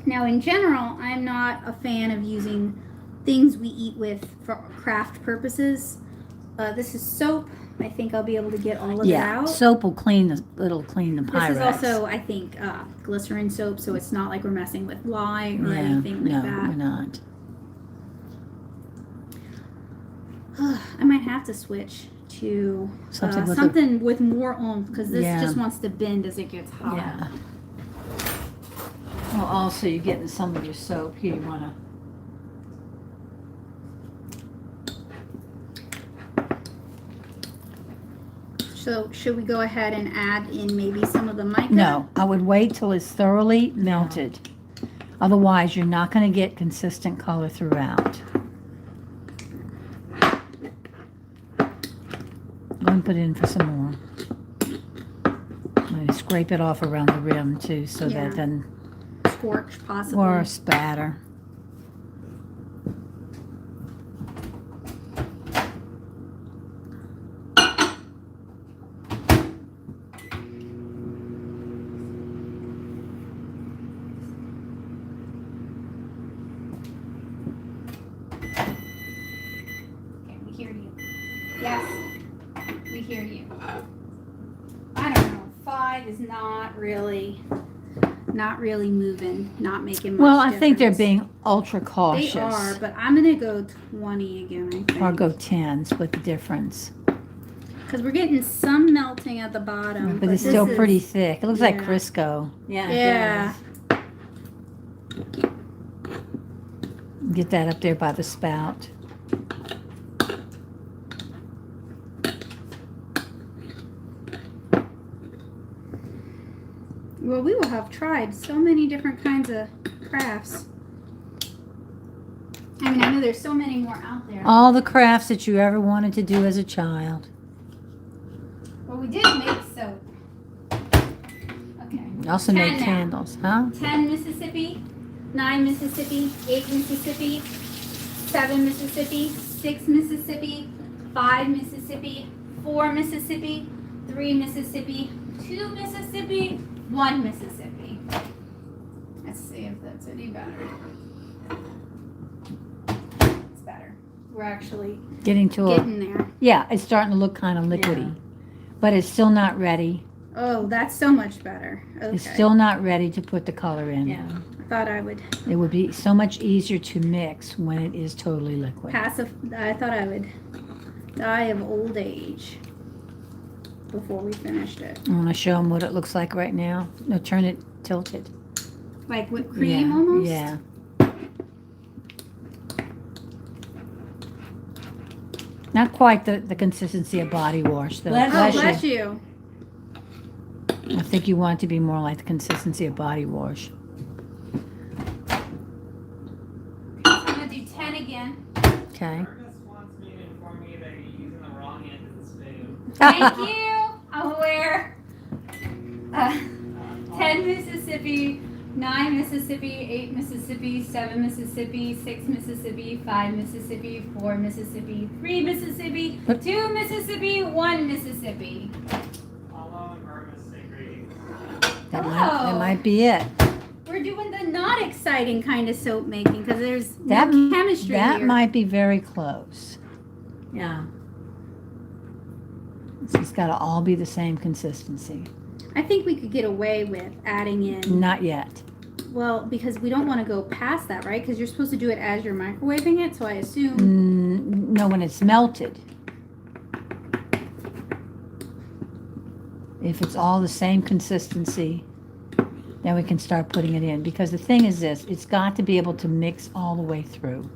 Now, in general, I'm not a fan of using things we eat with for craft purposes. This is soap. I think I'll be able to get all of it out. Soap will clean the Pyrex. This is also, I think, glycerin soap, so it's not like we're messing with lye or anything like that. No, we're not. I might have to switch to Something with more oomph because this Yeah. just wants to bend as it gets hot. Yeah. Well, also you're getting some of your soap here. You wanna. So should we go ahead and add in maybe some of the mica? No, I would wait till it's thoroughly melted. Otherwise, you're not going to get consistent color throughout. Go and put in for some more. Maybe scrape it off around the rim too, so Yeah. that then Scorch, possibly. or a spatter. Okay, we hear you. Yes, we hear you. I don't know. 5 is not really moving, not making much Well, I think they're difference. being ultra cautious. They are, but I'm gonna go 20 again. I think. Or go 10, split the difference. Because we're getting some melting at the bottom, But it's this still is- pretty thick. It looks like yeah. Crisco. Yeah. Get that up there by the spout. Well, we will have tried so many different kinds of crafts. I mean, I know there's so many more out there. All the crafts that you ever wanted to do as a child. Well, we did make soap. Okay. You also 10 made now. candles, huh? 10 Mississippi, 9 Mississippi, 8 Mississippi, 7 Mississippi, 6 Mississippi, 5 Mississippi, 4 Mississippi, 3 Mississippi, 2 Mississippi, 1 Mississippi. Let's see if that's any better. It's better. We're actually Getting to a... getting there. Yeah, it's starting to look kind of liquidy. But it's still not ready. Oh, that's so much better. Okay. It's still not ready to put the color in. Yeah. I thought I would It would be so much easier to mix when it is totally liquid. I thought I would die of old age before we finished it. I want to show them what it looks like right now. No, turn it tilted. Like whipped cream Yeah, almost? yeah. Not quite the consistency of body wash, though. Bless you. I think you want it to be more like the consistency of body wash. I'm going to do 10 again. Okay. Ernest wants me to inform you that you're using the wrong end of the spoon. Thank you. I'm aware. 10 Mississippi, 9 Mississippi, 8 Mississippi, 7 Mississippi, 6 Mississippi, 5 Mississippi, 4 Mississippi, 3 Mississippi, 2 Mississippi, 1 Mississippi. Follow Ernest's ingredients. That might be it. We're doing the not exciting kind of soap making because there's That, no chemistry that here. might be very close. Yeah. It's got to all be the same consistency. I think we could get away with adding in Not yet. Well, because we don't want to go past that, right? Because you're supposed to do it as you're microwaving it, so I assume. No, when it's melted. If it's all the same consistency, then we can start putting it in. Because the thing is this, it's got to be able to mix all the way through,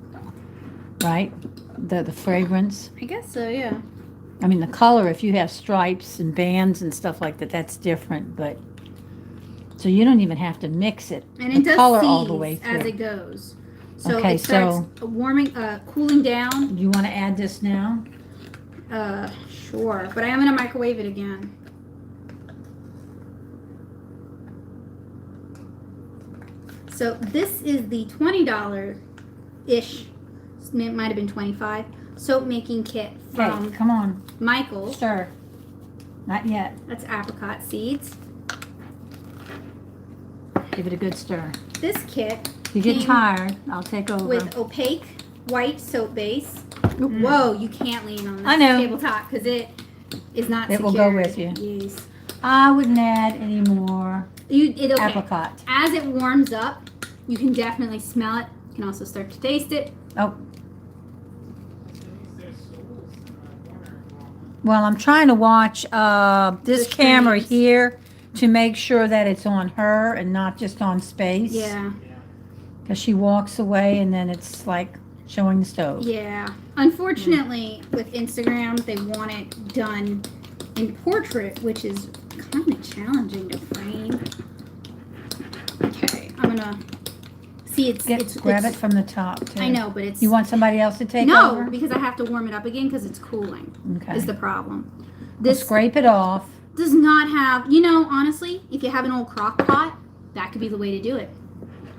right? The fragrance. I guess so, yeah. I mean, the color, if you have stripes and bands and stuff like that, that's different. But so you don't even have to mix it. And the it does color seize all the way through. as it goes. So Okay, it starts warming, cooling down. Do you want to add this now? Sure. But I am going to microwave it again. So this is the $20-ish, it might have been $25, soap making kit from Hey, come on. Michael's. Stir. Not yet. That's apricot seeds. Give it a good stir. This kit If you get came tired, I'll take over. with opaque white soap base. Whoa, you can't lean on this I know. tabletop because it is not It will secure. go with you. Yes. I wouldn't add any more Okay. apricot. As it warms up, you can definitely smell it. You can also start to taste it. Oh. Well, I'm trying to watch this The camera streams. here to make sure that it's on her and not just on space. Yeah. Because she walks away and then it's like showing the stove. Yeah. Unfortunately, with Instagram, they want it done in portrait, which is kind of challenging to frame. Okay, I'm gonna see. Grab it from the top too. I know, but it's. You want somebody else to take no, over? because I have to warm it up again because it's cooling. Okay. Is the problem? We'll This scrape it off. does not have. You know, honestly, if you have an old crock pot, that could be the way to do it,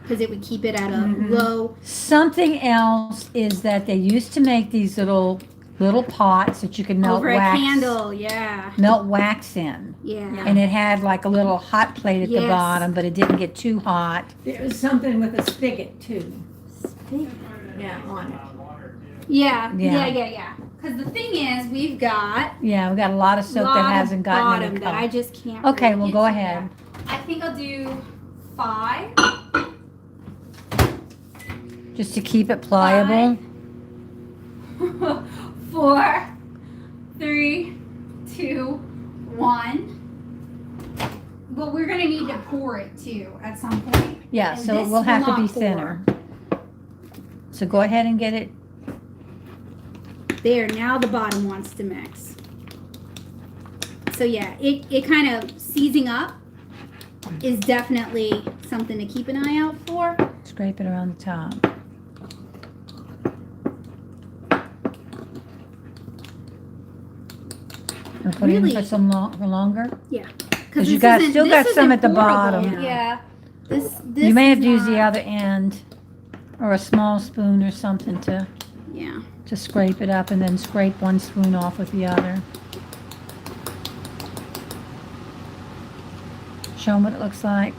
because it would keep it at a low. Something else is that they used to make these little pots that you could melt Over wax. a candle, yeah. Melt wax in. Yeah. And it had like a little hot plate at the Yes. bottom, but it didn't get too hot. There was something with a spigot too. Yeah, on it. Yeah. Yeah. Because the thing is, we've got Yeah, we got a lot of soap lot that of hasn't gotten bottom any that I color. just can't. Okay, really well get go to ahead. yet. I think I'll do 5. Just to keep it pliable. 4, 3, 2, 1. Well, we're gonna need to pour it too at some point. Yeah, And so this it will have to will be not pour. thinner. So go ahead and get it. There, now the bottom wants to mix. So yeah, it kind of seizing up is definitely something to keep an eye out for. Scrape it around the top. And put it in Really? for some for longer. Yeah. 'Cause you got- still got some at the bottom. Yeah. This You may have is to use the not- other end or a small spoon or something to Yeah. scrape it up and then scrape one spoon off with the other. Show them what it looks like.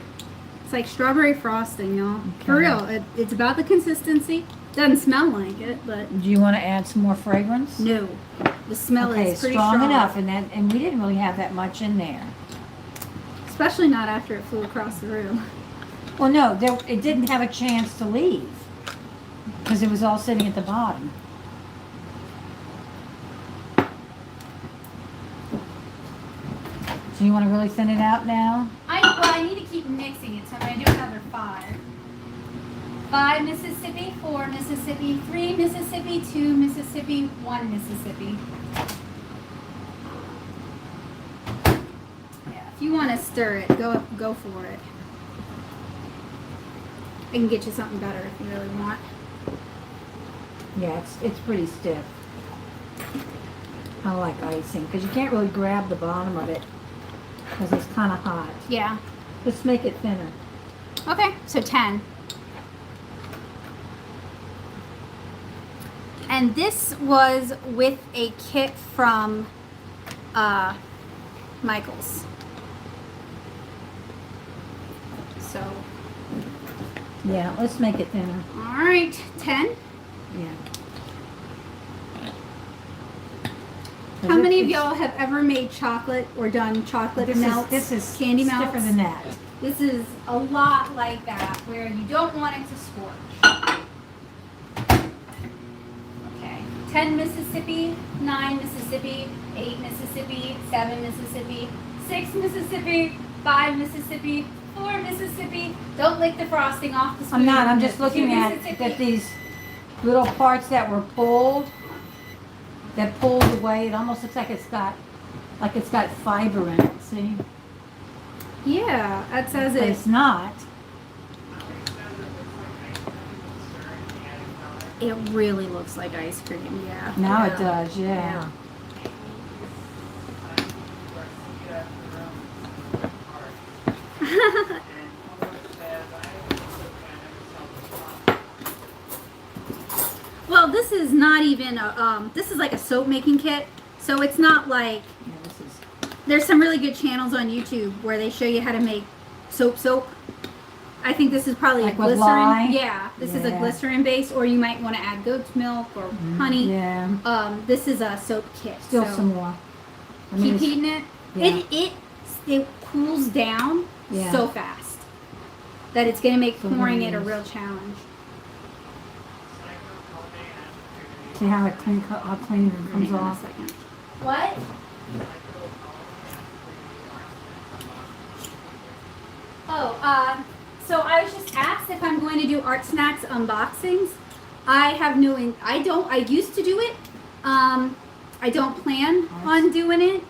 It's like strawberry frosting, y'all. For Okay. real. It's about the consistency. Doesn't smell like it, but Do you want to add some more fragrance? no. The smell Okay, is pretty strong enough, and we didn't really have that much in there. Especially not after it flew across the room. Well, no, it didn't have a chance to leave because it was all sitting at the bottom. So you want to really thin it out now? I need to keep mixing it, so I'm gonna do another 5. 5 Mississippi, 4 Mississippi, 3 Mississippi, 2 Mississippi, 1 Mississippi. Yeah, if you want to stir it, go for it. I can get you something better if you really want. Yeah, it's pretty stiff. I like icing because you can't really grab the bottom of it because it's kind of hot. Yeah. Let's make it thinner. Okay, so 10. And this was with a kit from Michael's. So, Yeah, let's make it thinner. all right, 10. Yeah. How many of y'all have ever made chocolate or done chocolate melt? This is candy stiffer melts? than that. This is a lot like that, where you don't want it to scorch. Okay, 10 Mississippi, 9 Mississippi, 8 Mississippi, 7 Mississippi, 6 Mississippi, 5 Mississippi, 4 Mississippi. Don't lick the frosting off the spoon. I'm not, I'm just looking 2 at Mississippi. these little parts that were pulled, that pulled away. It almost looks like it's got fiber in it, see? Yeah, that says But it. it's not. It really looks like ice cream, yeah. Now it Yeah. does, yeah. Well, this is not even a, this is like a soap making kit. So it's not like, Yeah, this is, there's some really good channels on YouTube where they show you how to make soap. I think this is probably Like a with glycerin. lye? Yeah, this is a Yeah. glycerin base, or you might want to add goat's milk or honey. yeah. This is a soap kit. Still so some more. I mean, keep it's- heating it. Yeah. It cools down Yeah. so fast that it's going to make So pouring nice. it a real challenge. See how it clean, how clean it comes Hang on a off? second. What? Oh, so I was just asked if I'm going to do Art Snacks unboxings. I have no, I used to do it. I don't plan on doing it.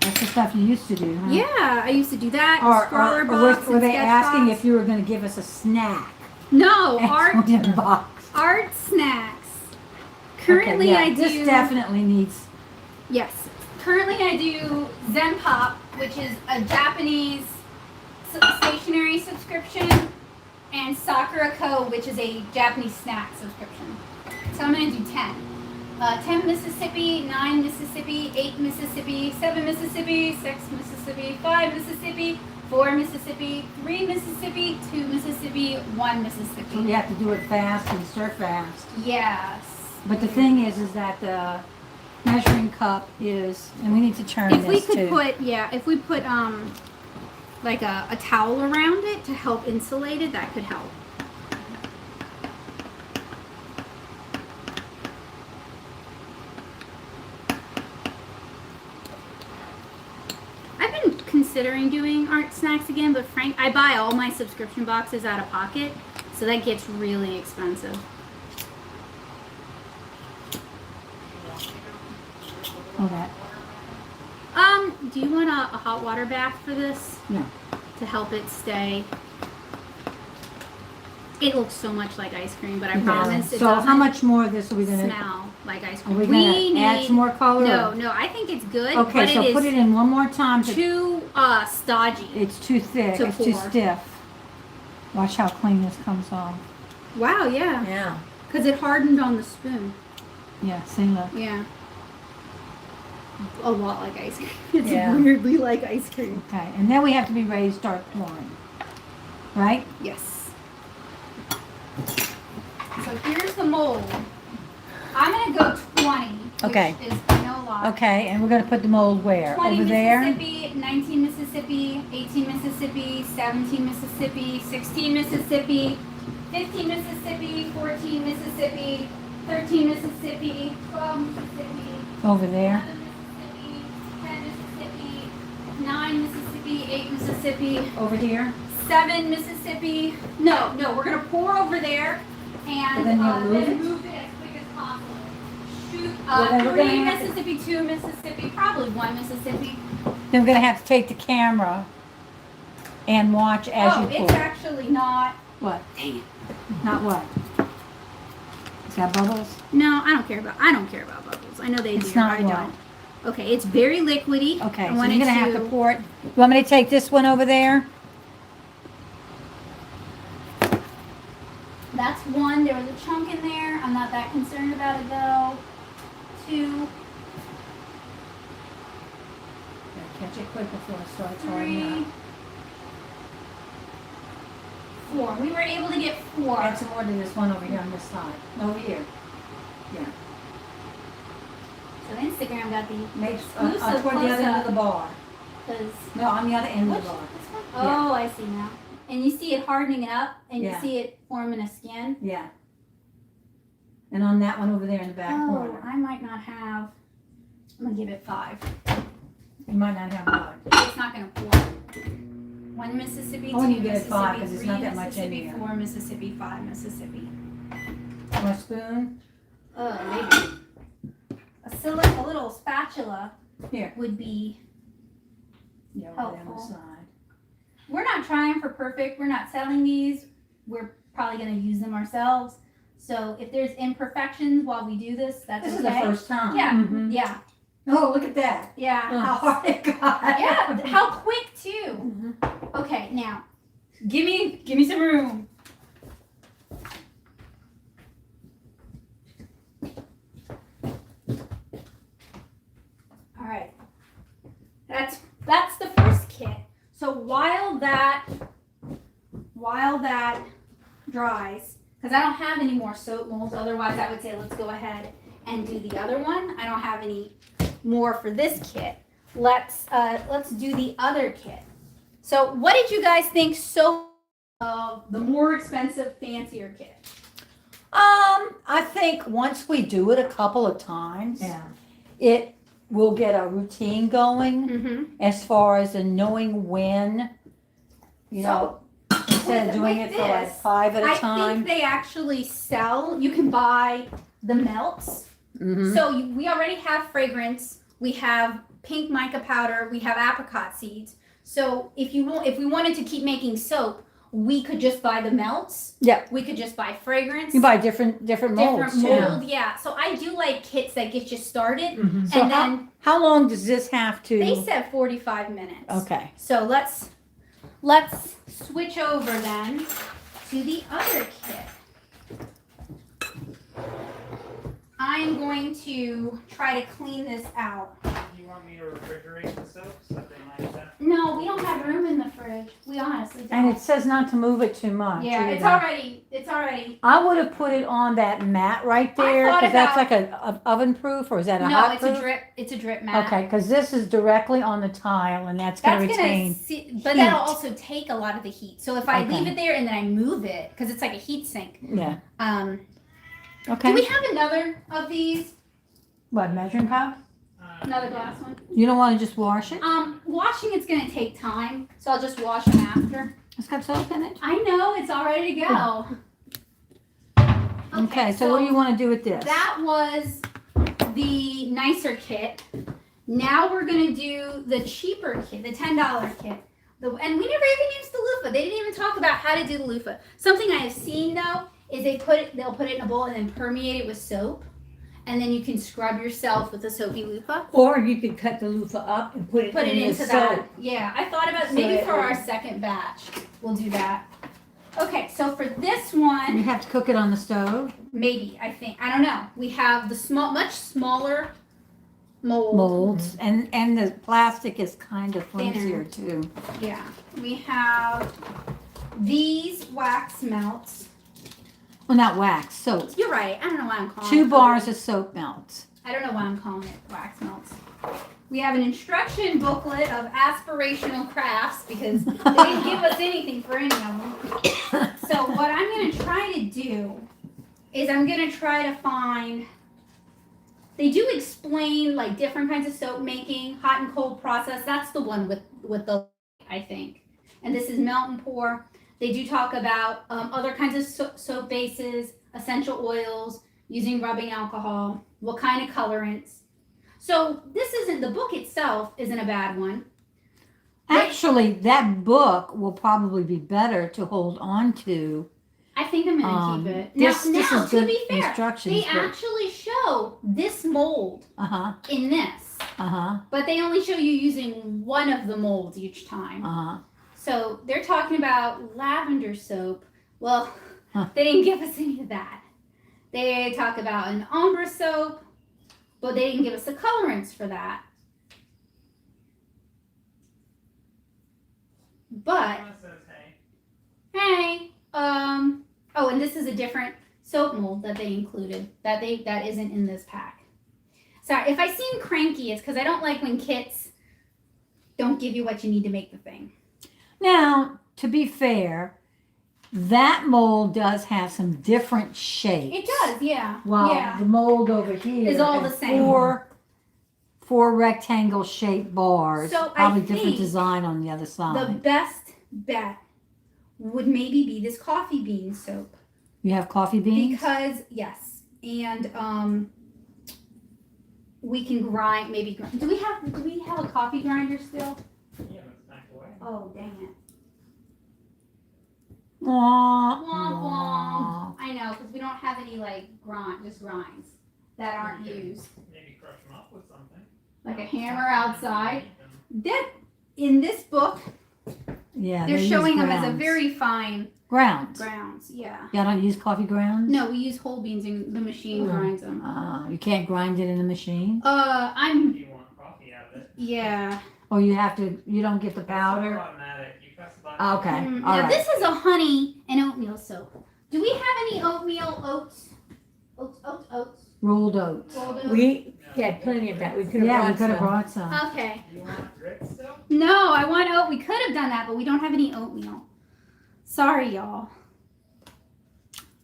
That's the stuff you used to do, huh? Yeah, I used to do that. Or, Scrawler or box were and they sketch asking box. if you were going to give us a snack? No, In box. art snacks. Currently, Okay, yeah, I do. This definitely needs. Yes. Currently, I do Zen Pop, which is a Japanese stationery subscription, and Sakura Co., which is a Japanese snack subscription. So I'm going to do 10. 10 Mississippi, 9 Mississippi, 8 Mississippi, 7 Mississippi, 6 Mississippi, 5 Mississippi, 4 Mississippi, 3 Mississippi, 2 Mississippi, 1 So Mississippi. you have to do it fast and stir fast. Yes. But the thing is that the measuring cup is, and we need to turn If we this could too. if we put like a towel around it to help insulate it, that could help. I've been considering doing art snacks again, but Frank, I buy all my subscription boxes out of pocket, so that gets really expensive. Oh, that. Do you want a hot water bath for this No. to help it stay? It looks so much like ice cream, but I Yeah. promise it So doesn't how much more of this are we going to? smell like ice Are cream. we going to add some more color? No, or- no, I think it's good, Okay, but so it put is it in one more time. too stodgy. It's too thick. to It's too pour. stiff. Watch how clean this comes off. Wow, yeah, Yeah. because it hardened on the spoon. Yeah, see, look. Yeah. A lot like ice cream. It's Yeah. weirdly like ice cream. Okay, and then we have to be ready to start pouring. Right? Yes. So here's the mold. I'm going to go 20, Okay. which is no lot. Okay, and we're going to put the mold where? 20 Over there? Mississippi, 19 Mississippi, 18 Mississippi, 17 Mississippi, 16 Mississippi, 15 Mississippi, 14 Mississippi, 13 Mississippi, 12 Mississippi, Over there? 11 Mississippi, 10 Mississippi, 9 Mississippi, 8 Mississippi, Over here? 7 Mississippi. No, we're going to pour over there and And then you'll move then it? move it as quick as possible. Shoot, Well, then we're 3 gonna have to- Mississippi, 2 Mississippi, probably 1 Mississippi. Then we're going to have to take the camera and watch as Oh, you pour. it's actually not. What? Not what? It's got bubbles? No, I don't care about bubbles. I know they It's do. not I what? don't. Okay, it's very liquidy. Okay, I so want you're it going to have to pour it. You want me to take this one over there? That's 1. There was a chunk in there. I'm not that concerned about it though. 2, Catch it quick before it starts 3, 4. We were able to get 4. Add some more to this one over here on this side. Over here. Yeah. So Instagram got the Make Exclusive toward the other end of the bar. because No, on the other end of which the bar. this one? Oh, I see now. And you see it hardening up, and Yeah. you see it forming a skin. Yeah. And on that one over there in the back Oh, corner. I might not have. I'm gonna give it 5. You might not have one. It's not gonna pour. 1 Mississippi, Oh, 2 you get it 5 Mississippi, 'cause it's 3 not that much in Mississippi, here. 4 Mississippi, 5 Mississippi. Want a spoon? Maybe. A little spatula Here. would be. Yeah, over there on the Helpful. side. We're not trying for perfect. We're not selling these. We're probably gonna use them ourselves. So if there's imperfections while we do this, that's This okay. is the first time. Yeah, Mhm. yeah, Oh, look at that. yeah. How hard it got. Yeah, how quick too. Okay, now, give me some room. All right, that's the first kit. So while that dries, because I don't have any more soap molds, otherwise I would say let's go ahead and do the other one. I don't have any more for this kit. Let's do the other kit. So what did you guys think so of the more expensive, fancier kit? I think once we do it a couple of times, Yeah. it will get a routine going Mm-hmm. as far as in knowing when, you know, instead of doing with it for like this, 5 at a I time. think they actually sell, you can buy the melts. Mhm. So we already have fragrance, we have pink mica powder, we have apricot seeds. So if we wanted to keep making soap, we could just buy the melts. Yeah. We could just buy fragrance. You buy different molds different too. mold, yeah. So I do like kits that get you started. Mhm. So And then how long does this have to? they said 45 minutes. Okay. So let's switch over then to the other kit. I'm going to try to clean this out. You want me to refrigerate the soap? Something like that? No, we don't have room in the fridge. We honestly don't. And it says not to move it too much. yeah, it's either. already. I would have put it on that mat right there thought because that's about- like a oven proof, or is that a No, hot it's proof? a drip. It's a drip mat. Okay, because this is directly on the tile, and that's going to retain. but heat. that'll also take a lot of the heat. So if I Okay. leave it there and then I move it, because it's like a heat sink. Yeah. Do we have another of these? What, measuring cup? Another glass one? You don't want to just wash it? Washing it's gonna take time, so I'll just wash them after. It's got soap in it. I know, it's all ready to go. Okay, so what do you want to do with this? That was the nicer kit. Now we're gonna do the cheaper kit, the $10 kit. And we never even used the loofah. They didn't even talk about how to do the loofah. Something I have seen though is they'll put it in a bowl and then permeate it with soap, and then you can scrub yourself with a soapy loofah. Or you could cut the loofah up and put it Put it in the into soap. that. Yeah, I thought about So maybe it for our would- second batch we'll do that. Okay, so for this You one, have to cook it on the stove. maybe I think I don't know. We have the much smaller mold. Molds, and the plastic is kind of flimsier too. Yeah, we have these wax melts. Well, not wax, soap. You're right. I don't know why I'm calling 2 it. bars of soap melts. I don't know why I'm calling it wax melts. We have an instruction booklet of aspirational crafts because they didn't give us anything for any of them. So what I'm going to try to do is I'm going to try to find. They do explain like different kinds of soap making, hot and cold process. That's the one with the, I think. And this is melt and pour. They do talk about other kinds of soap bases, essential oils, using rubbing alcohol, what kind of colorants. So this isn't, the book itself isn't a bad one. Actually, that book will probably be better to hold on to. I think I'm going to keep it. This Now, is to good be fair, instructions. they actually show this mold Uh-huh, in this, uh-huh, but they only show you using one of the molds each time. uh-huh. So they're talking about lavender soap. Well, Huh. they didn't give us any of that. They talk about an ombre soap, but they didn't give us the colorants for that. But hey, oh, and this is a different soap mold that they included that isn't in this pack. Sorry, if I seem cranky, it's because I don't like when kits don't give you what you need to make the thing. Now, to be fair, that mold does have some different shapes. It does, yeah. While Yeah. the mold over here Is all has the same. Four rectangle shaped bars. So I probably different think design on the other The side. best bet would maybe be this coffee bean soap. You have coffee beans? Because, yes. And we can grind, do we have a coffee grinder still? Yeah, but it's back away. Oh, dang it. Wah, Womp wah. womp. I know, because we don't have any just grinds that aren't used. Maybe crush them up with something. Like a hammer outside. That in this book, Yeah, they're they showing use them as a grounds. very fine grounds. grounds. Yeah. Y'all don't use coffee grounds? No, we use whole beans and the machine grinds them. You can't grind it in the machine? If you want coffee out of it. Yeah. Or you don't get the It's powder? automatic. You press the button. Okay, all Now right. this is a honey and oatmeal soap. Do we have any oatmeal oats? Oats. Rolled oats. Rolled oats? We had plenty of that. We could have Yeah, we brought could have some. brought some. Okay. You want grits still? No, I want oat. We could have done that, but we don't have any oatmeal. Sorry, y'all.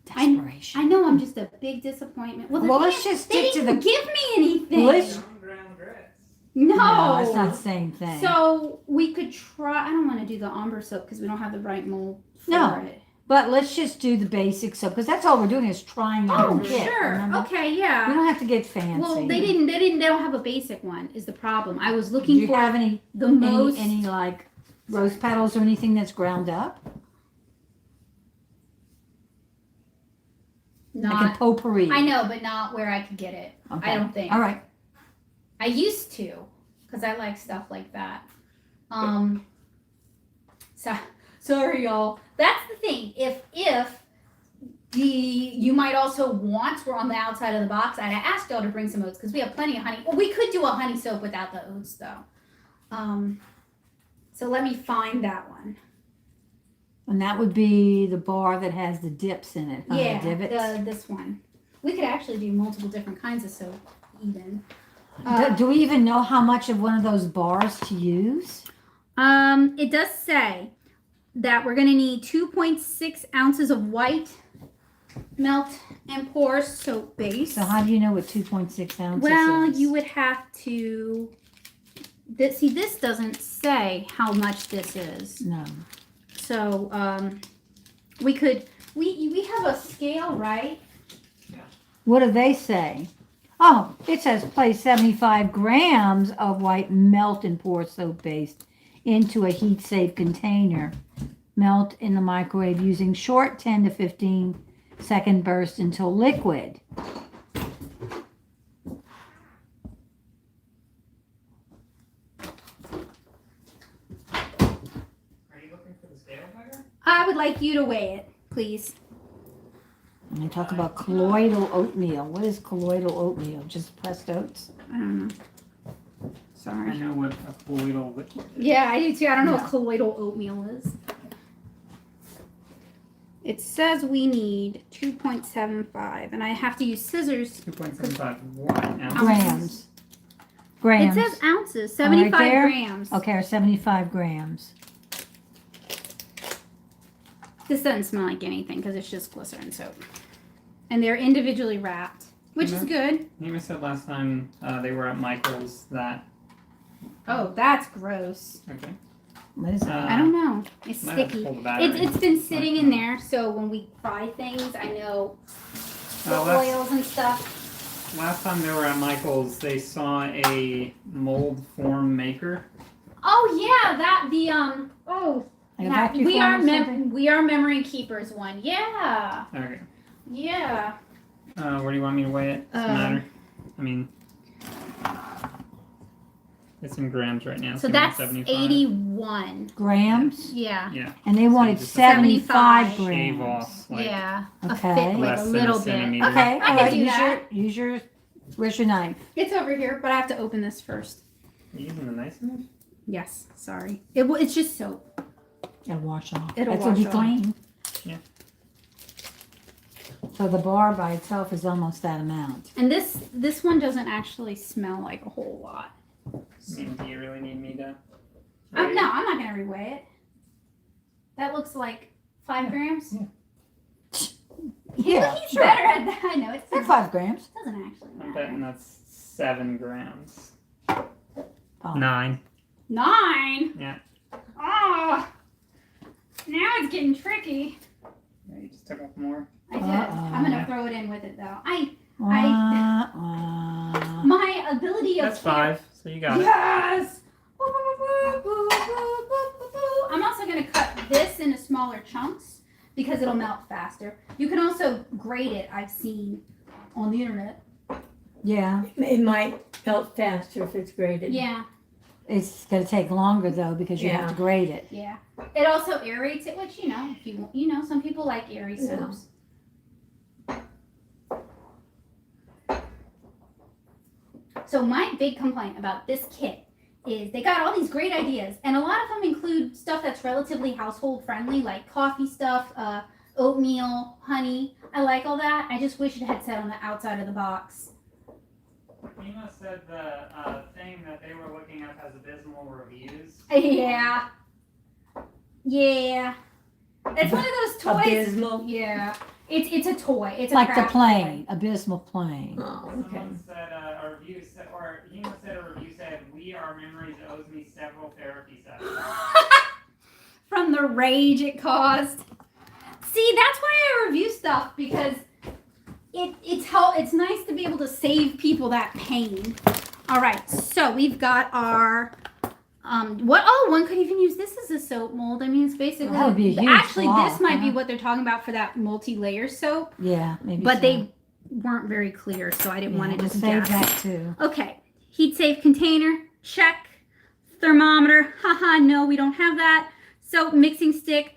Desperation. I know I'm just a big disappointment. Well, Let's just they stick to didn't the. give me anything. Let's- Ground grits. No. it's not the same thing. So we could try. I don't want to do the ombre soap because we don't have the right mold for No. it. But let's just do the basics soap because that's all we're doing is trying out Oh, the kit. sure. Remember? Okay, We yeah. don't have to get fancy. Well, they don't have a basic one is the problem. I was Do looking you for have any the most. any like rose petals or anything that's ground up? Like Not. a potpourri. I know, but not where I could get it. Okay. I don't think. All right. I used to, because I like stuff like that. So sorry, y'all. That's the thing. If you might also want, we're on the outside of the box. I asked y'all to bring some oats because we have plenty of honey. Well, we could do a honey soap without the oats though. So let me find that one. And that would be the bar that has the dips in it. Huh? Yeah, The divots. this one. We could actually do multiple different kinds of soap, even. Do we even know how much of one of those bars to use? It does say that we're gonna need 2.6 ounces of white melt and pour soap base. So how do you know what 2.6 ounces Well, is? you would have to. This doesn't say how much this is. No. So we could. We have a scale, right? What do they say? Oh, it says place 75 grams of white melt and pour soap base into a heat-safe container. Melt in the microwave using short 10 to 15 second bursts until liquid. Are you looking for the scale measure? I would like you to weigh it, please. And they talk about colloidal oatmeal. What is colloidal oatmeal? Just pressed oats? I don't know. I Sorry. know what a colloidal liquid is. Yeah, I do too. I don't know what colloidal oatmeal is. It says we need 2.75, and I have to use scissors. 2.75 what? Ounces? Grams. Grams. It says ounces, 75 there? grams. Okay, or 75 grams. This doesn't smell like anything because it's just glycerin soap. And they're individually wrapped, which is good. You said last time they were at Michael's that. Oh, that's gross. Okay. What is that? I don't know. It's Might have to sticky. pull the battery. It's been sitting in there, so when we fry things, I know the oils and stuff. Last time they were at Michael's, they saw a mold form maker. Oh yeah, that the oh. Like a Now, vacuum we form are or something? we are memory keepers one. Yeah. Okay. Yeah. Where do you want me to weigh it? Doesn't matter. I mean, it's in grams right now. So you want that's 75. 81. Grams? Yeah. Yeah. And they wanted just 75 75. grams. Shave off like Yeah. Okay. A fit, like less a than little a bit. centimeter. Okay, I all can right. do that. Use your. Where's your knife? It's over here, but I have to open this first. You using the nice knife? Yes. Sorry. It's just soap. It'll wash off. It'll That's what we wash off. clean. Yeah. So the bar by itself is almost that amount. And this one doesn't actually smell like a whole lot. I mean, do you really need me to? No, I'm not gonna reweigh it. That looks like 5 grams. Yeah, He's sure. better at that. I know it They're 5 grams. doesn't actually I'm matter. betting that's 7 grams. Oh. 9. 9. Yeah. Oh, now it's getting tricky. Yeah, you just took off more. I did. Uh-oh. I'm gonna throw it in with it though. Wah, wah. My ability of That's 5, so you got it. Yes. I'm also gonna cut this into smaller chunks because it'll melt faster. You can also grate it. I've seen on the internet. Yeah, It might melt faster if it's grated. Yeah, it's going to take longer though because you have to grate it. yeah. It also aerates it, which if you know, some people like airy Yeah. soaps. So my big complaint about this kit is they got all these great ideas, and a lot of them include stuff that's relatively household friendly, like coffee stuff, oatmeal, honey. I like all that. I just wish it had said on the outside of the box. Ema said the thing that they were looking up has abysmal reviews. Yeah. Yeah. It's one of those toys. Abysmal. Yeah. It's a toy. It's a Like the craft plane, abysmal plane. Oh, okay. Someone said a review said, or Ema said a review said, "We are memories owes me several therapy sessions." toy. From the rage it caused. See, that's why I review stuff, because it's nice to be able to save people that pain. All right, so we've got our one could even use this as a soap mold. I mean, it's basically That would be a huge actually block, this might be huh? what they're talking about for that multi-layer soap, Yeah, maybe. but so. they weren't very clear, so I didn't want to we'll just save guess. that too. Okay, heat safe container, check. Thermometer, haha, no, we don't have that. Soap mixing stick,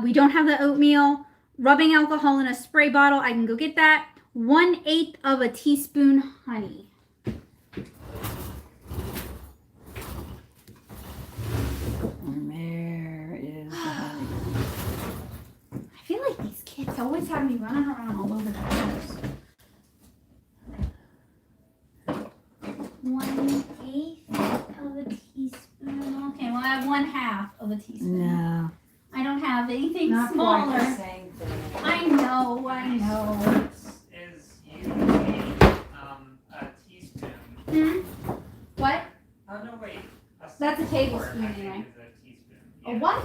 we don't have the oatmeal. Rubbing alcohol in a spray bottle, I can go get that. 1/8 of a teaspoon honey. And there is the honey. I feel like these kids always have me running around all over the house. 1/8 of a teaspoon. Okay, well I have 1/2 of a teaspoon. No, I don't have anything not smaller. quite the same thing. I know. Is usually a teaspoon. Hmm? What? Oh no, wait. That's a square, tablespoon, I think, anyway. is a teaspoon. A what?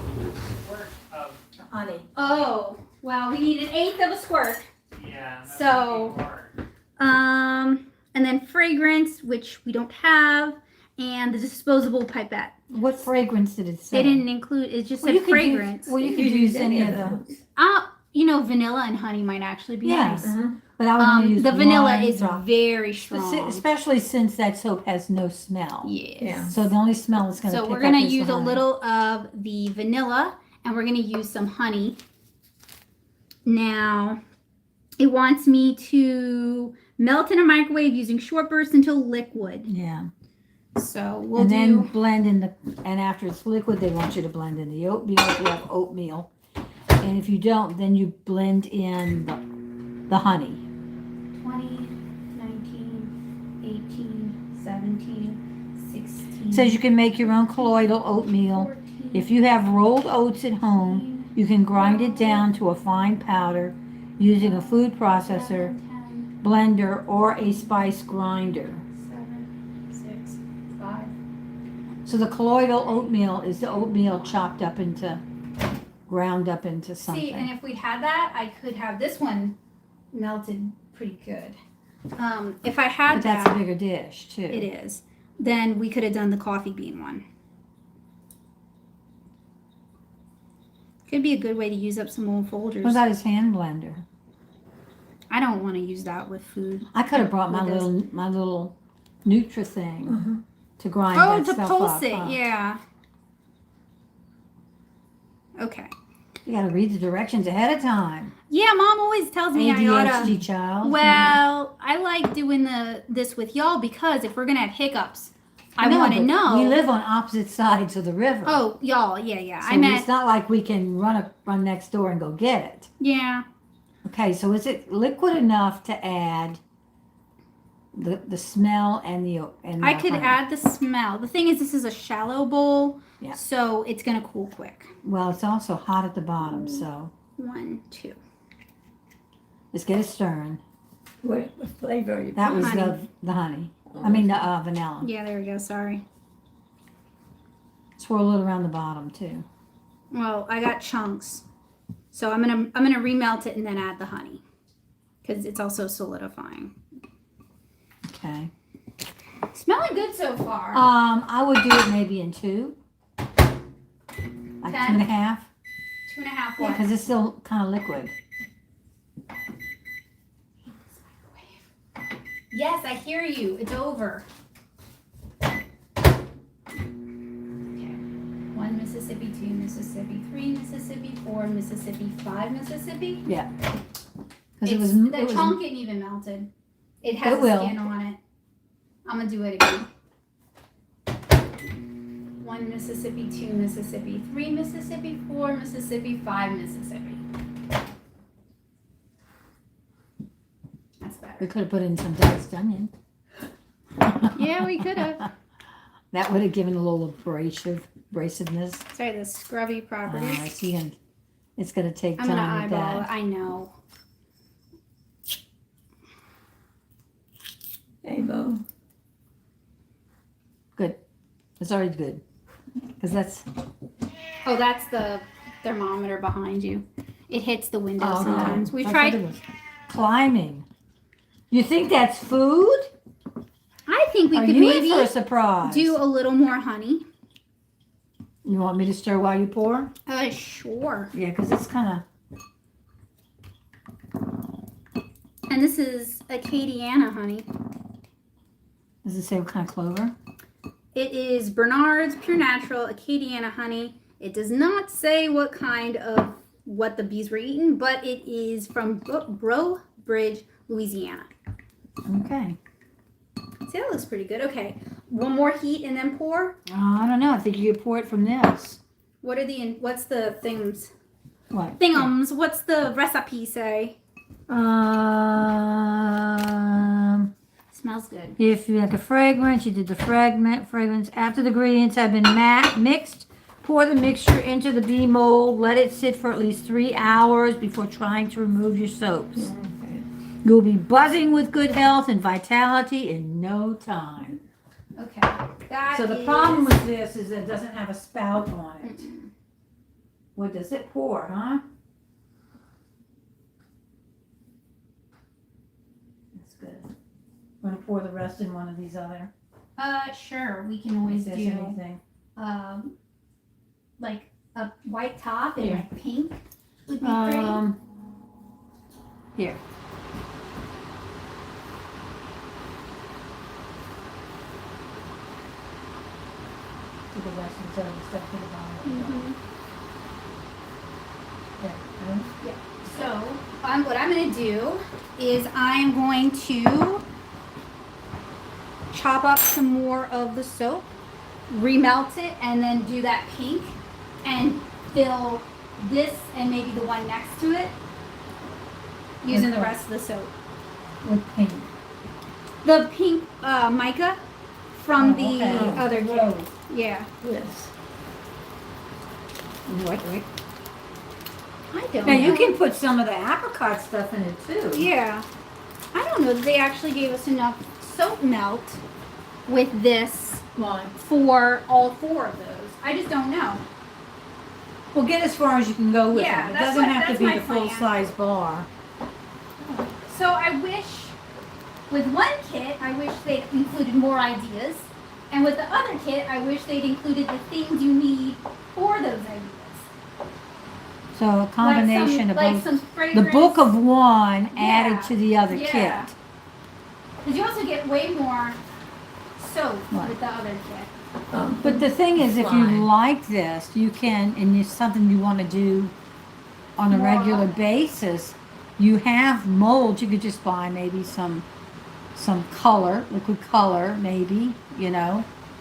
Squirt of Honey. Oh, well, we need 1/8 of a squirt. yeah. That So- might be more. And then fragrance, which we don't have, and the disposable pipette. What fragrance did it say? They didn't include. It just Well, said you could fragrance. you could use any of those. Vanilla and honey might actually be Yes. nice. But I would only use The vanilla one is drop. very strong. Especially since that soap has no smell. Yes. Yeah. So the only smell it's going to So pick we're up gonna is the use a honey. little of the vanilla, and we're gonna use some honey. Now, it wants me to melt in a microwave using short bursts until liquid. Yeah. So we'll And then do. blend in and after it's liquid, they want you to blend in the oatmeal if you have oatmeal. And if you don't, then you blend in the honey. 20, 19, 18, 17, 16. It says you can make your own colloidal oatmeal. 14, If you have rolled oats at home, 15, you can grind it down to a fine powder using a food processor, 10, blender, or a spice grinder. 7, 6, 5. So the colloidal oatmeal is the oatmeal ground up into something. See, and if we had that, I could have this one melted pretty good. If I had But that's that, a bigger dish too. it is. Then we could have done the coffee bean one. Could be a good way to use up some old Folgers. What about his hand blender? I don't want to use that with food. I could have brought my With this. little Nutra thing Mhm. to grind Oh, that to stuff pulse up. it, huh? yeah. Okay. You got to read the directions ahead of time. Yeah, Mom always tells me I oughta. ADHD child. Well, I like doing this with y'all because if we're gonna have hiccups, I No, want to but know. We live on opposite sides of the river. Oh, y'all, yeah. So I meant, it's not like we can run next door and go get it. yeah. Okay, so is it liquid enough to add the smell and the I could honey. add the smell. The thing is, this is a shallow bowl, Yeah. so it's gonna cool quick. Well, it's also hot at the bottom, so 1, 2. let's get it stirring. What flavor are you That was Honey. the honey. I mean the vanilla. Yeah, there we go. Sorry. Swirl it around the bottom too. Well, I got chunks, so I'm gonna remelt it and then add the honey, because it's also solidifying. Okay. Smelling good so far. I would do it maybe in 2. Like 10? 2.5. 2.5 what? Because it's still kind of liquid. Yes, I hear you. It's over. Okay. 1 Mississippi, 2 Mississippi, 3 Mississippi, 4 Mississippi, 5 Mississippi. Yeah. Because The chunk isn't even melted. It has It will. skin on it. I'm gonna do it again. 1 Mississippi, 2 Mississippi, 3 Mississippi, 4 Mississippi, 5 Mississippi. That's better. we could have put in some diced onion. Yeah, we could have. That would have given a little abrasiveness. Sorry, the scrubby properties. Alright, so it's going to take I'm gonna time with eyeball it. that. I know. Hey, Bo. Good. It's already good. Because that's... Oh, that's the thermometer behind you. It hits the window Oh, sometimes. We've I tried. thought it was climbing. You think that's food? I think we Are could you maybe in for a surprise? do a little more honey. You want me to stir while you pour? Sure. Yeah, because it's kind And this is Acadiana honey. Does it say what kind of clover? It is Bernard's Pure Natural Acadiana honey. It does not say what the bees were eating, but it is from Breaux Bridge, Louisiana. Okay. See, that looks pretty good. Okay, one more heat and then pour. I don't know. I think you could pour it from this. What's the things? What? Thingums. What's the recipe say? Smells good. If you like a fragrance, you did the fragrance. After the ingredients have been mixed, pour the mixture into the bee mold. Let it sit for at least 3 hours before trying to remove your soaps. Okay. You'll be buzzing with good health and vitality in no time. Okay. That So the is- problem with this is it doesn't have a spout on it. What does it pour, huh? That's good. Want to pour the rest in one of these other? Sure. We can always If there's do anything. like a white top and Here. like pink would be pretty. Here. To the rest and the stuff to the bottom. Mhm. There. So, what I'm going to do is I'm going to chop up some more of the soap, remelt it, and then do that pink and fill this and maybe the one next to it using the Okay. rest of the soap. With pink. The pink mica from Oh, the okay. other kit. Rose. Yeah. Yes. Wait. I don't Now know. you can put some of the apricot stuff in it too. Yeah. I don't know that they actually gave us enough soap melt with this for all 4 of those. I just don't know. Well, get as far as you can go with Yeah, it. It that's doesn't what- have to that's be my the plan. full-size bar. So I wish, with one kit, I wish they'd included more ideas. And with the other kit, I wish they'd included the things you need for those ideas. So a combination of like both. some The fragrance. book of one added Yeah, to the other yeah. kit. Because you also get way more soap Right. with the other kit. But the thing is, if you Fine. like this, you can, and it's something you want to do on a More regular often. basis, you have molds. You could just buy maybe some color, liquid color, maybe,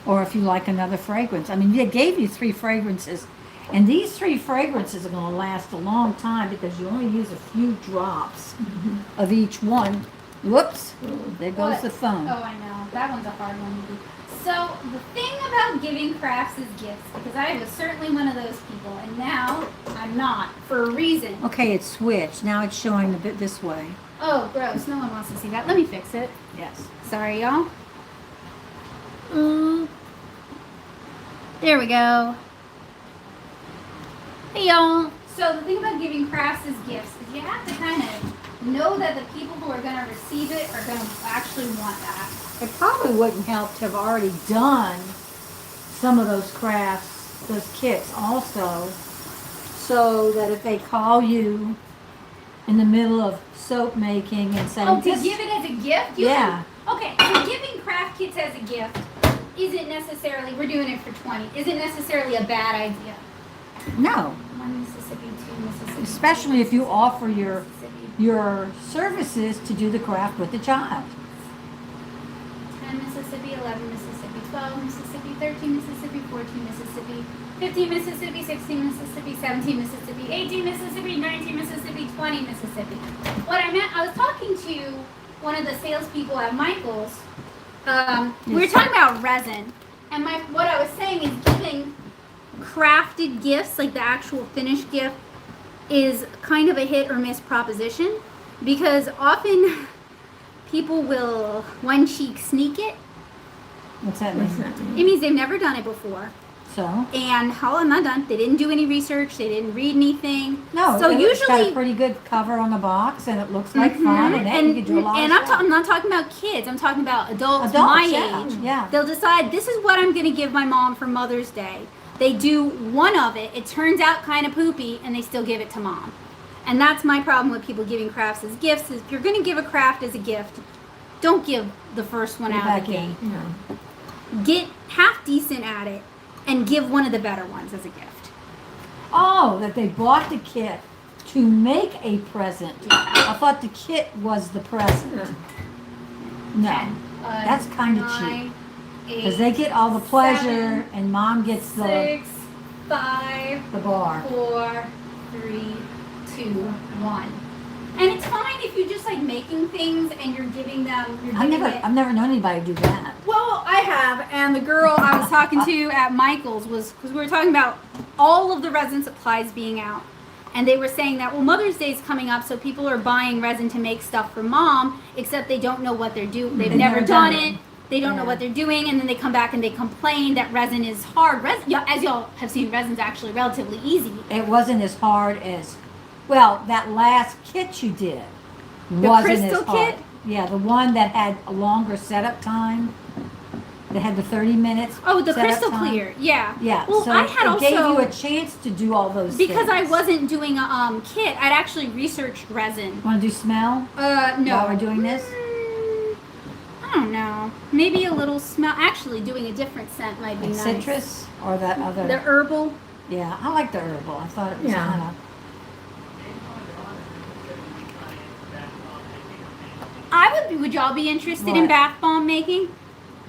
or if you like another fragrance. I mean, they gave you 3 fragrances, and these 3 fragrances are going to last a long time because you only use a few drops of each one. Whoops. There goes What? the phone. Oh, I know. That one's a hard one to do. So, the thing about giving crafts as gifts, because I was certainly one of those people, and now I'm not, for a reason. Okay, it's switched. Now it's showing a bit this way. Oh, gross. No one wants to see that. Let me fix it. Yes. Sorry, y'all. There we go. Hey, y'all. So, the thing about giving crafts as gifts is you have to kind of know that the people who are going to receive it are going to actually want that. It probably wouldn't help to have already done some of those crafts, those kits also, so that if they call you in the middle of soap making and say, Oh, to give it as a gift? Yeah. Okay, so giving craft kits as a gift isn't necessarily, we're doing it for 20, isn't necessarily a bad idea. No, 1 Mississippi, 2 Mississippi. especially if you offer Mississippi. your services to do the craft with the child. 10 Mississippi, 11 Mississippi, 12 Mississippi, 13 Mississippi, 14 Mississippi, 15 Mississippi, 16 Mississippi, 17 Mississippi, 18 Mississippi, 19 Mississippi, 20 Mississippi. What I meant, I was talking to one of the salespeople at Michael's. We were talking about resin, and what I was saying is giving crafted gifts, like the actual finished gift, is kind of a hit or miss proposition, because often people will one cheek sneak it. What's that What's mean? that mean? It means they've never done it before. So? And I'm not done. They didn't do any research. They didn't read anything. No, So it's got a usually, pretty good cover on the box, and it looks like fun, and you can do a lot and of I'm, stuff. I'm not talking about kids. I'm talking about adults Adults, my yeah, age. yeah. They'll decide this is what I'm going to give my mom for Mother's Day. They do one of it. It turns out kind of poopy, and they still give it to mom. And that's my problem with people giving crafts as gifts. Is if you're going to give a craft as a gift, don't give the first one Put it out of the back in. gate. No. Get half decent at it, and give one of the better ones as a gift. Oh, that they bought the kit to make a present. I thought the kit was the present. No, that's kind of cheap. Because they get all the pleasure, and mom gets the 6, 5, bar. 4, 3, 2, 1. And it's fine if you just like making things and you're giving them. I've never known anybody do that. Well, I have, and the girl I was talking to at Michael's was, because we were talking about all of the resin supplies being out, and they were saying that, well, Mother's Day is coming up, so people are buying resin to make stuff for mom, except they don't know what they're doing. They've never done it. They don't know what they're doing, and then they come back and they complain that resin is hard. As y'all have seen, resin's actually relatively easy. It wasn't as hard as, well, that last kit you did wasn't crystal as hard. kit? Yeah, the one that had a longer setup time. That had the 30 minutes. Oh, the setup crystal time. clear, yeah. Yeah. Well, so I had it also, gave you a chance to do all those because I things. wasn't doing a kit, I'd actually researched resin. Want to do smell? No. While we're doing this? I don't know. Maybe a little smell. Actually, doing a different scent might be Like nice. citrus or that other? The herbal. Yeah, I like the herbal. I thought it was Yeah. kind of. Would y'all be interested in What? bath bomb making?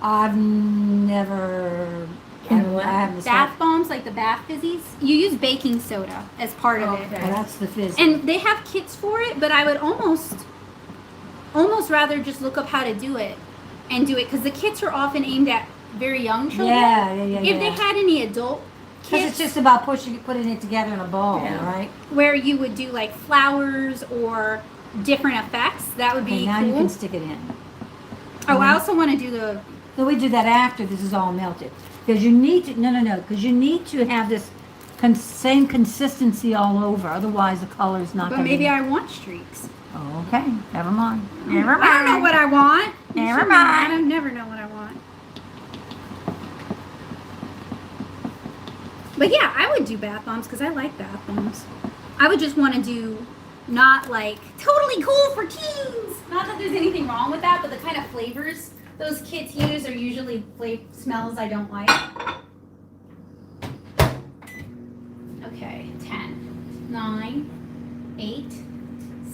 I've never. I haven't. Bath bombs, like the bath fizzies? You use baking soda as part of it. Okay. Well, that's the fizz. And they have kits for it, but I would almost rather just look up how to do it and do it, because the kits are often aimed at very young children. Yeah. If they had any adult Because kits it's just about putting it together in a bowl, Yeah. right? where you would do like flowers or different effects, that would Okay, be now cool. you can stick it in. Oh, I also want to do the. So we do that after this is all melted. Because you need to, no, because you need to have this same consistency all over. Otherwise the color's not But going to maybe be. I want streaks. Okay, never mind. Never mind. I don't know what I want. Never I mind. don't never know what I want. But yeah, I would do bath bombs because I like bath bombs. I would just want to do not like totally cool for teens. Not that there's anything wrong with that, but the kind of flavors those kids use are usually smells I don't like. Okay, 10, 9, 8,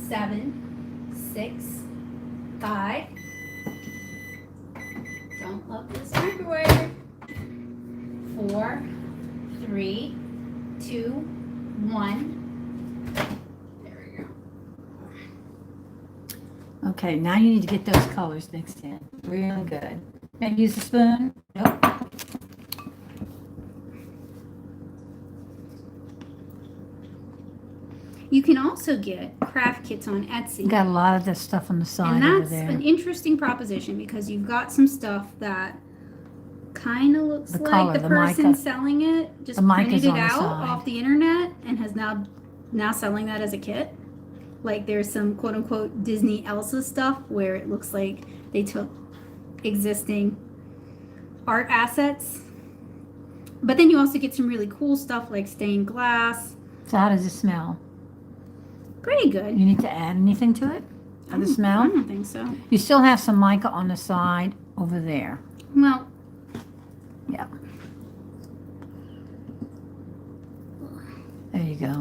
7, 6, 5. Don't love this microwave. 4, 3, 2, 1. There we go. Okay, now you need to get those colors mixed in. Really good. Maybe use a spoon? Nope. You can also get craft kits on Etsy. Got a lot of this stuff on the side And over that's there. an interesting proposition because you've got some stuff that kind of looks The like color, the the person mica. selling it just The mica's printed it on the out side. off the internet and has now selling that as a kit. Like there's some quote unquote Disney Elsa stuff where it looks like they took existing art assets. But then you also get some really cool stuff like stained glass. So how does it smell? Pretty good. You need to add anything to it? For the I smell? don't think so. You still have some mica on the side over there. Well, Yeah. There you go.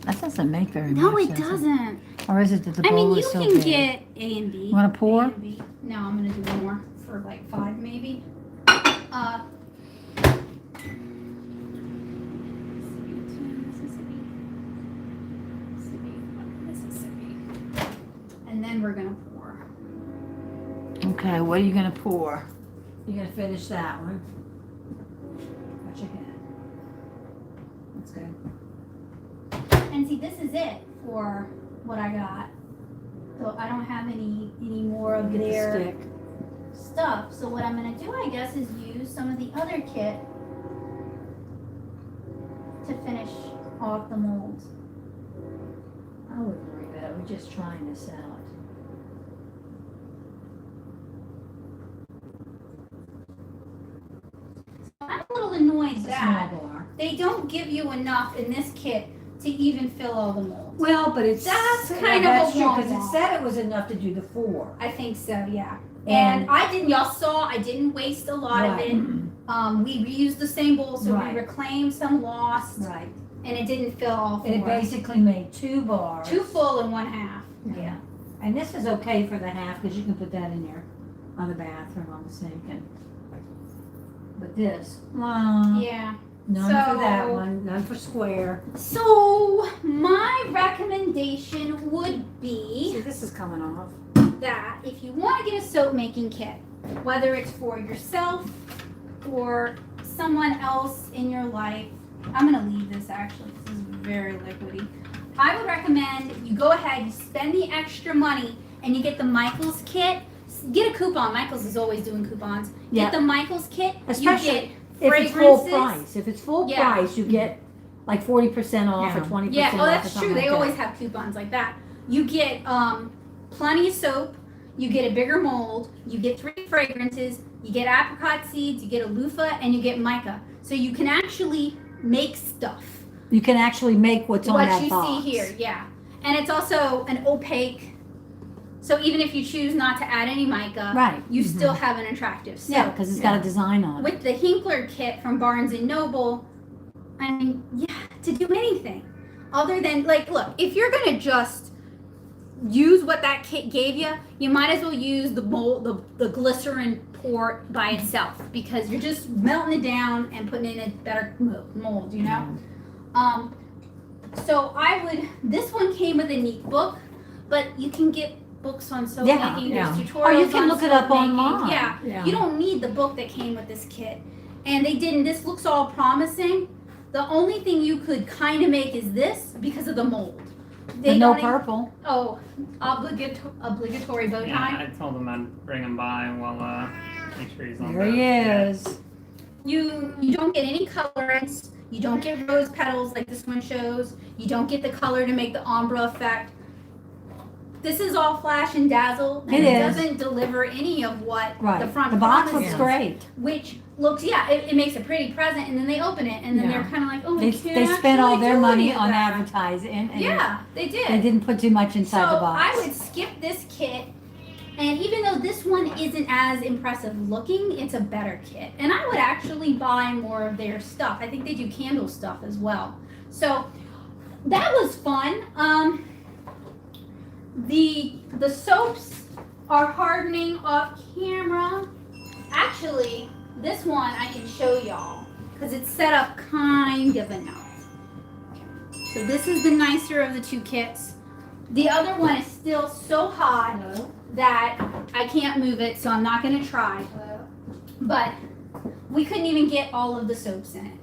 That doesn't make very much. no, it does doesn't. Or is it that the I bowl mean, you is so can big? get A and B. You wanna pour? A and B. No, I'm gonna do more for like 5 maybe. Mississippi. And then we're gonna pour. Okay, what are you gonna pour? You're gonna finish that one. Watch your hand. That's good. And see, this is it for what I got. So I don't have any more of Get the their stick. stuff. So what I'm gonna do, I guess, is use some of the other kit to finish off the molds. I wouldn't worry about it. We're just trying this out. I'm a little annoyed It's a that small bar. they don't give you enough in this kit to even fill all the molds. Well, but it's That's yeah, kind of that's a true because it womp-womp. said it was enough to do the 4. I think so, yeah. And I didn't, y'all saw, I didn't waste a lot of Right. it. We reused the same bowl, so Right. we reclaimed some lost, Right. and it didn't fill all 4. And it basically made 2 bars. 2 full and 1/2. Yeah. And this is okay for the half because you can put that in your other bathroom on the sink. And but this, Yeah. none for that So- one, none for square. So my recommendation would be See, this is coming off. that if you want to get a soap making kit, whether it's for yourself or someone else in your life, I'm going to leave this actually. This is very liquidy. I would recommend you go ahead, you spend the extra money, and you get the Michaels kit. Get a coupon. Michaels is always doing coupons. Yeah. Get the Michaels kit. Especially you If get it's full fragrances. price. If it's full Yeah. price, you get like 40% off or Yeah. 20% Yeah, off. oh, or that's something true. They like always that. have coupons like that. You get plenty of soap. You get a bigger mold. You get 3 fragrances. You get apricot seeds. You get a loofah, and you get mica. So you can actually make stuff. You can actually make what's on What that you box. see here, yeah. And it's also an opaque. So even if you choose not to add any mica, Right. you Mhm. still have an attractive soap. Yeah, because it's got a design on it. With the Hinkler kit from Barnes and Noble, I mean, yeah, to do anything other than like, look, if you're gonna just use what that kit gave you, you might as well use the mold, the glycerin port by itself because you're just melting it down and putting in a better mold, you know. So I would. This one came with a neat book, but you can get books on soap Yeah, making. yeah. There's tutorials Or you can on look it soap up making. online. Yeah. Yeah. You don't need the book that came with this kit. And they didn't. This looks all promising. The only thing you could kind of make is this because of the mold. But no don't e- purple. Oh, obligatory bow Yeah, tie. I told him I'd bring him by and we'll make sure he's on There he is. You don't get any colorants. You don't get rose petals like this one shows. You don't get the color to make the ombre effect. This is all flash and dazzle. And It is. doesn't deliver any of what Right. the front the box promises, looks great. which looks, yeah, it makes a pretty present, and then they open it, and then Yeah. they're kind of like, oh, They we can't they spent all actually their do money any of on that. advertising. And Yeah, they did. They didn't put too much inside so the box. I would skip this kit, and even though this one isn't as impressive looking, it's a better kit. And I would actually buy more of their stuff. I think they do candle stuff as well. So that was fun. The soaps are hardening off camera. Actually, this one I can show y'all because it's set up kind of enough. So this is the nicer of the 2 kits. The other one is still so hot that I can't move it, so I'm not gonna try. But we couldn't even get all of the soaps in it.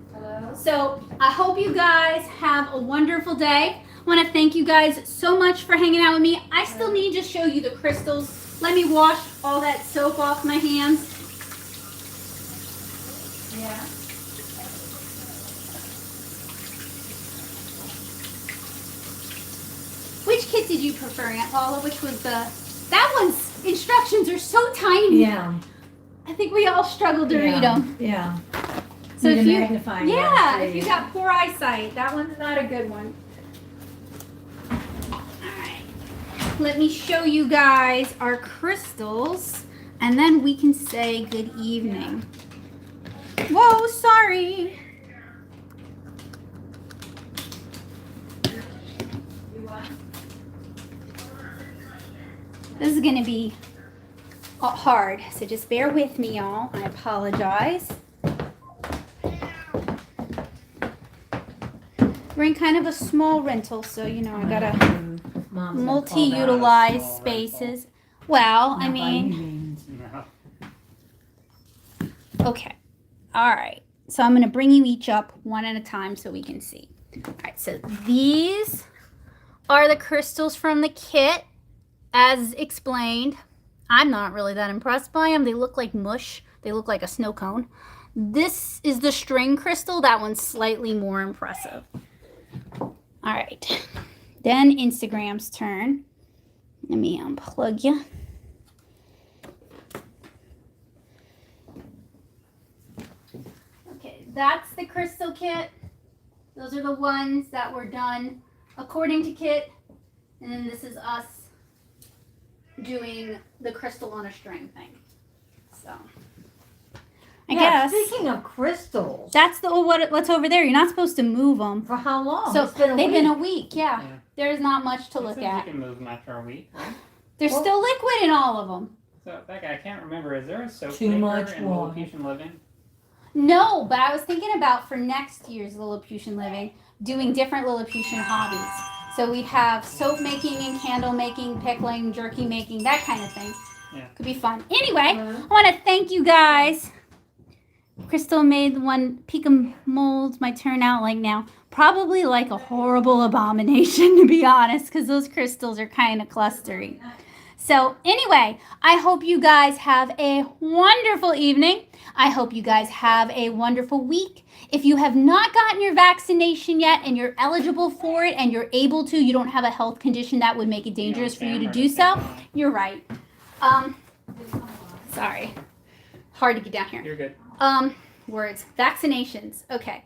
So I hope you guys have a wonderful day. I want to thank you guys so much for hanging out with me. I still need to show you the crystals. Let me wash all that soap off my hands. Yeah. Which kit did you prefer, Aunt Paula? Which was that one's instructions are so tiny. Yeah. I think we all struggle to read them. Yeah. So Need if a you, magnifying yeah, glass, if you got poor eyesight, that one's not a good one. All right, let me show you guys our crystals, and then we can say good evening. Whoa, sorry. This is gonna be hard, so just bear with me, y'all. I apologize. We're in kind of a small rental, so you know I gotta multi-utilize small spaces. Well, I Not by any mean, means. No. okay, all right. So I'm gonna bring you each up one at a time so we can see. All right, so these are the crystals from the kit, as explained. I'm not really that impressed by them. They look like mush. They look like a snow cone. This is the string crystal. That one's slightly more impressive. All right, then Instagram's turn. Let me unplug you. Okay, that's the crystal kit. Those are the ones that were done according to kit. And then this is us doing the crystal on a string thing. So I guess Speaking of crystals, that's the what's over there. You're not supposed to move them. for how long? So It's been a they've week. been a week. Yeah. Yeah. There's not much to It look says at. You can move them after a week, right? There's Well- still liquid in all of them. So, Becca, I can't remember. Is there a soap Too maker much in water. Lilliputian Living? No, but I was thinking about for next year's Lilliputian Living, doing different Lilliputian hobbies. So we'd have soap making and candle making, pickling, jerky making, that kind of thing. Yeah. Could be fun. Anyway, I want to thank you guys. Crystal made the one Pika mold might turn out like now. Probably like a horrible abomination, to be honest, because those crystals are kind of clustery. So anyway, I hope you guys have a wonderful evening. I hope you guys have a wonderful week. If you have not gotten your vaccination yet and you're eligible for it and you're able to, you don't have a health condition that would make it dangerous for you to do so, you're right. Sorry. Hard to get down here. You're good. Words. Vaccinations. Okay.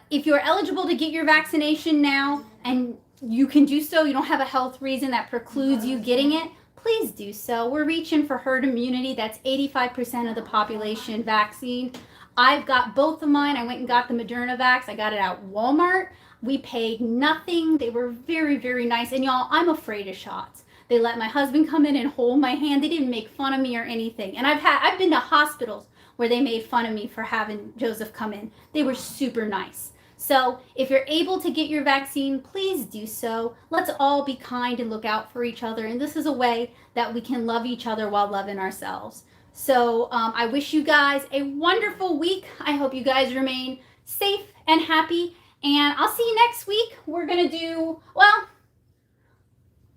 If you're eligible to get your vaccination now and you can do so, you don't have a health reason that precludes you getting it, please do so. We're reaching for herd immunity. That's 85% of the population vaccine. I've got both of mine. I went and got the Moderna vax. I got it at Walmart. We paid nothing. They were very, very nice. And y'all, I'm afraid of shots. They let my husband come in and hold my hand. They didn't make fun of me or anything. And I've been to hospitals where they made fun of me for having Joseph come in. They were super nice. So if you're able to get your vaccine, please do so. Let's all be kind and look out for each other. And this is a way that we can love each other while loving ourselves. So I wish you guys a wonderful week. I hope you guys remain safe and happy. And I'll see you next week. We're going to do, well,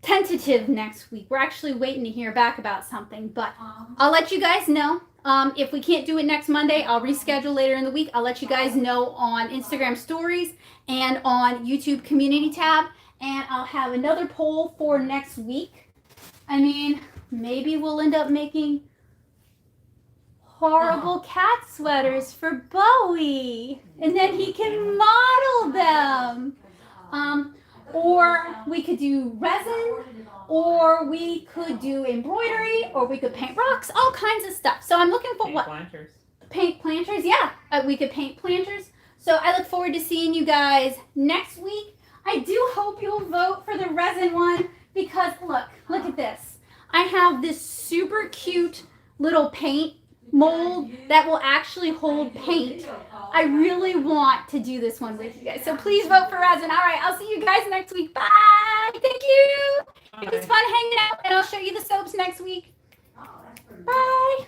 tentative next week. We're actually waiting to hear back about something. But I'll let you guys know. If we can't do it next Monday, I'll reschedule later in the week. I'll let you guys know on Instagram stories and on YouTube community tab. And I'll have another poll for next week. I mean, maybe we'll end up making horrible cat sweaters for Bowie. And then he can model them. Or we could do resin, or we could do embroidery, or we could paint rocks, all kinds of stuff. So I'm looking for what? Planters. Paint planters, yeah. We could paint planters. So I look forward to seeing you guys next week. I do hope you'll vote for the resin one because look at this. I have this super cute little paint mold that will actually hold paint. I really want to do this one with you guys. So please vote for resin. All right, I'll see you guys next week. Bye. Thank you. It was fun hanging out, and I'll show you the soaps next week. Bye.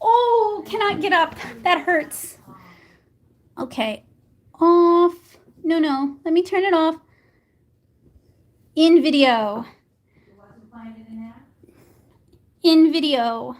Oh, cannot get up. That hurts. Okay. Off. No. Let me turn it off. In video. In video.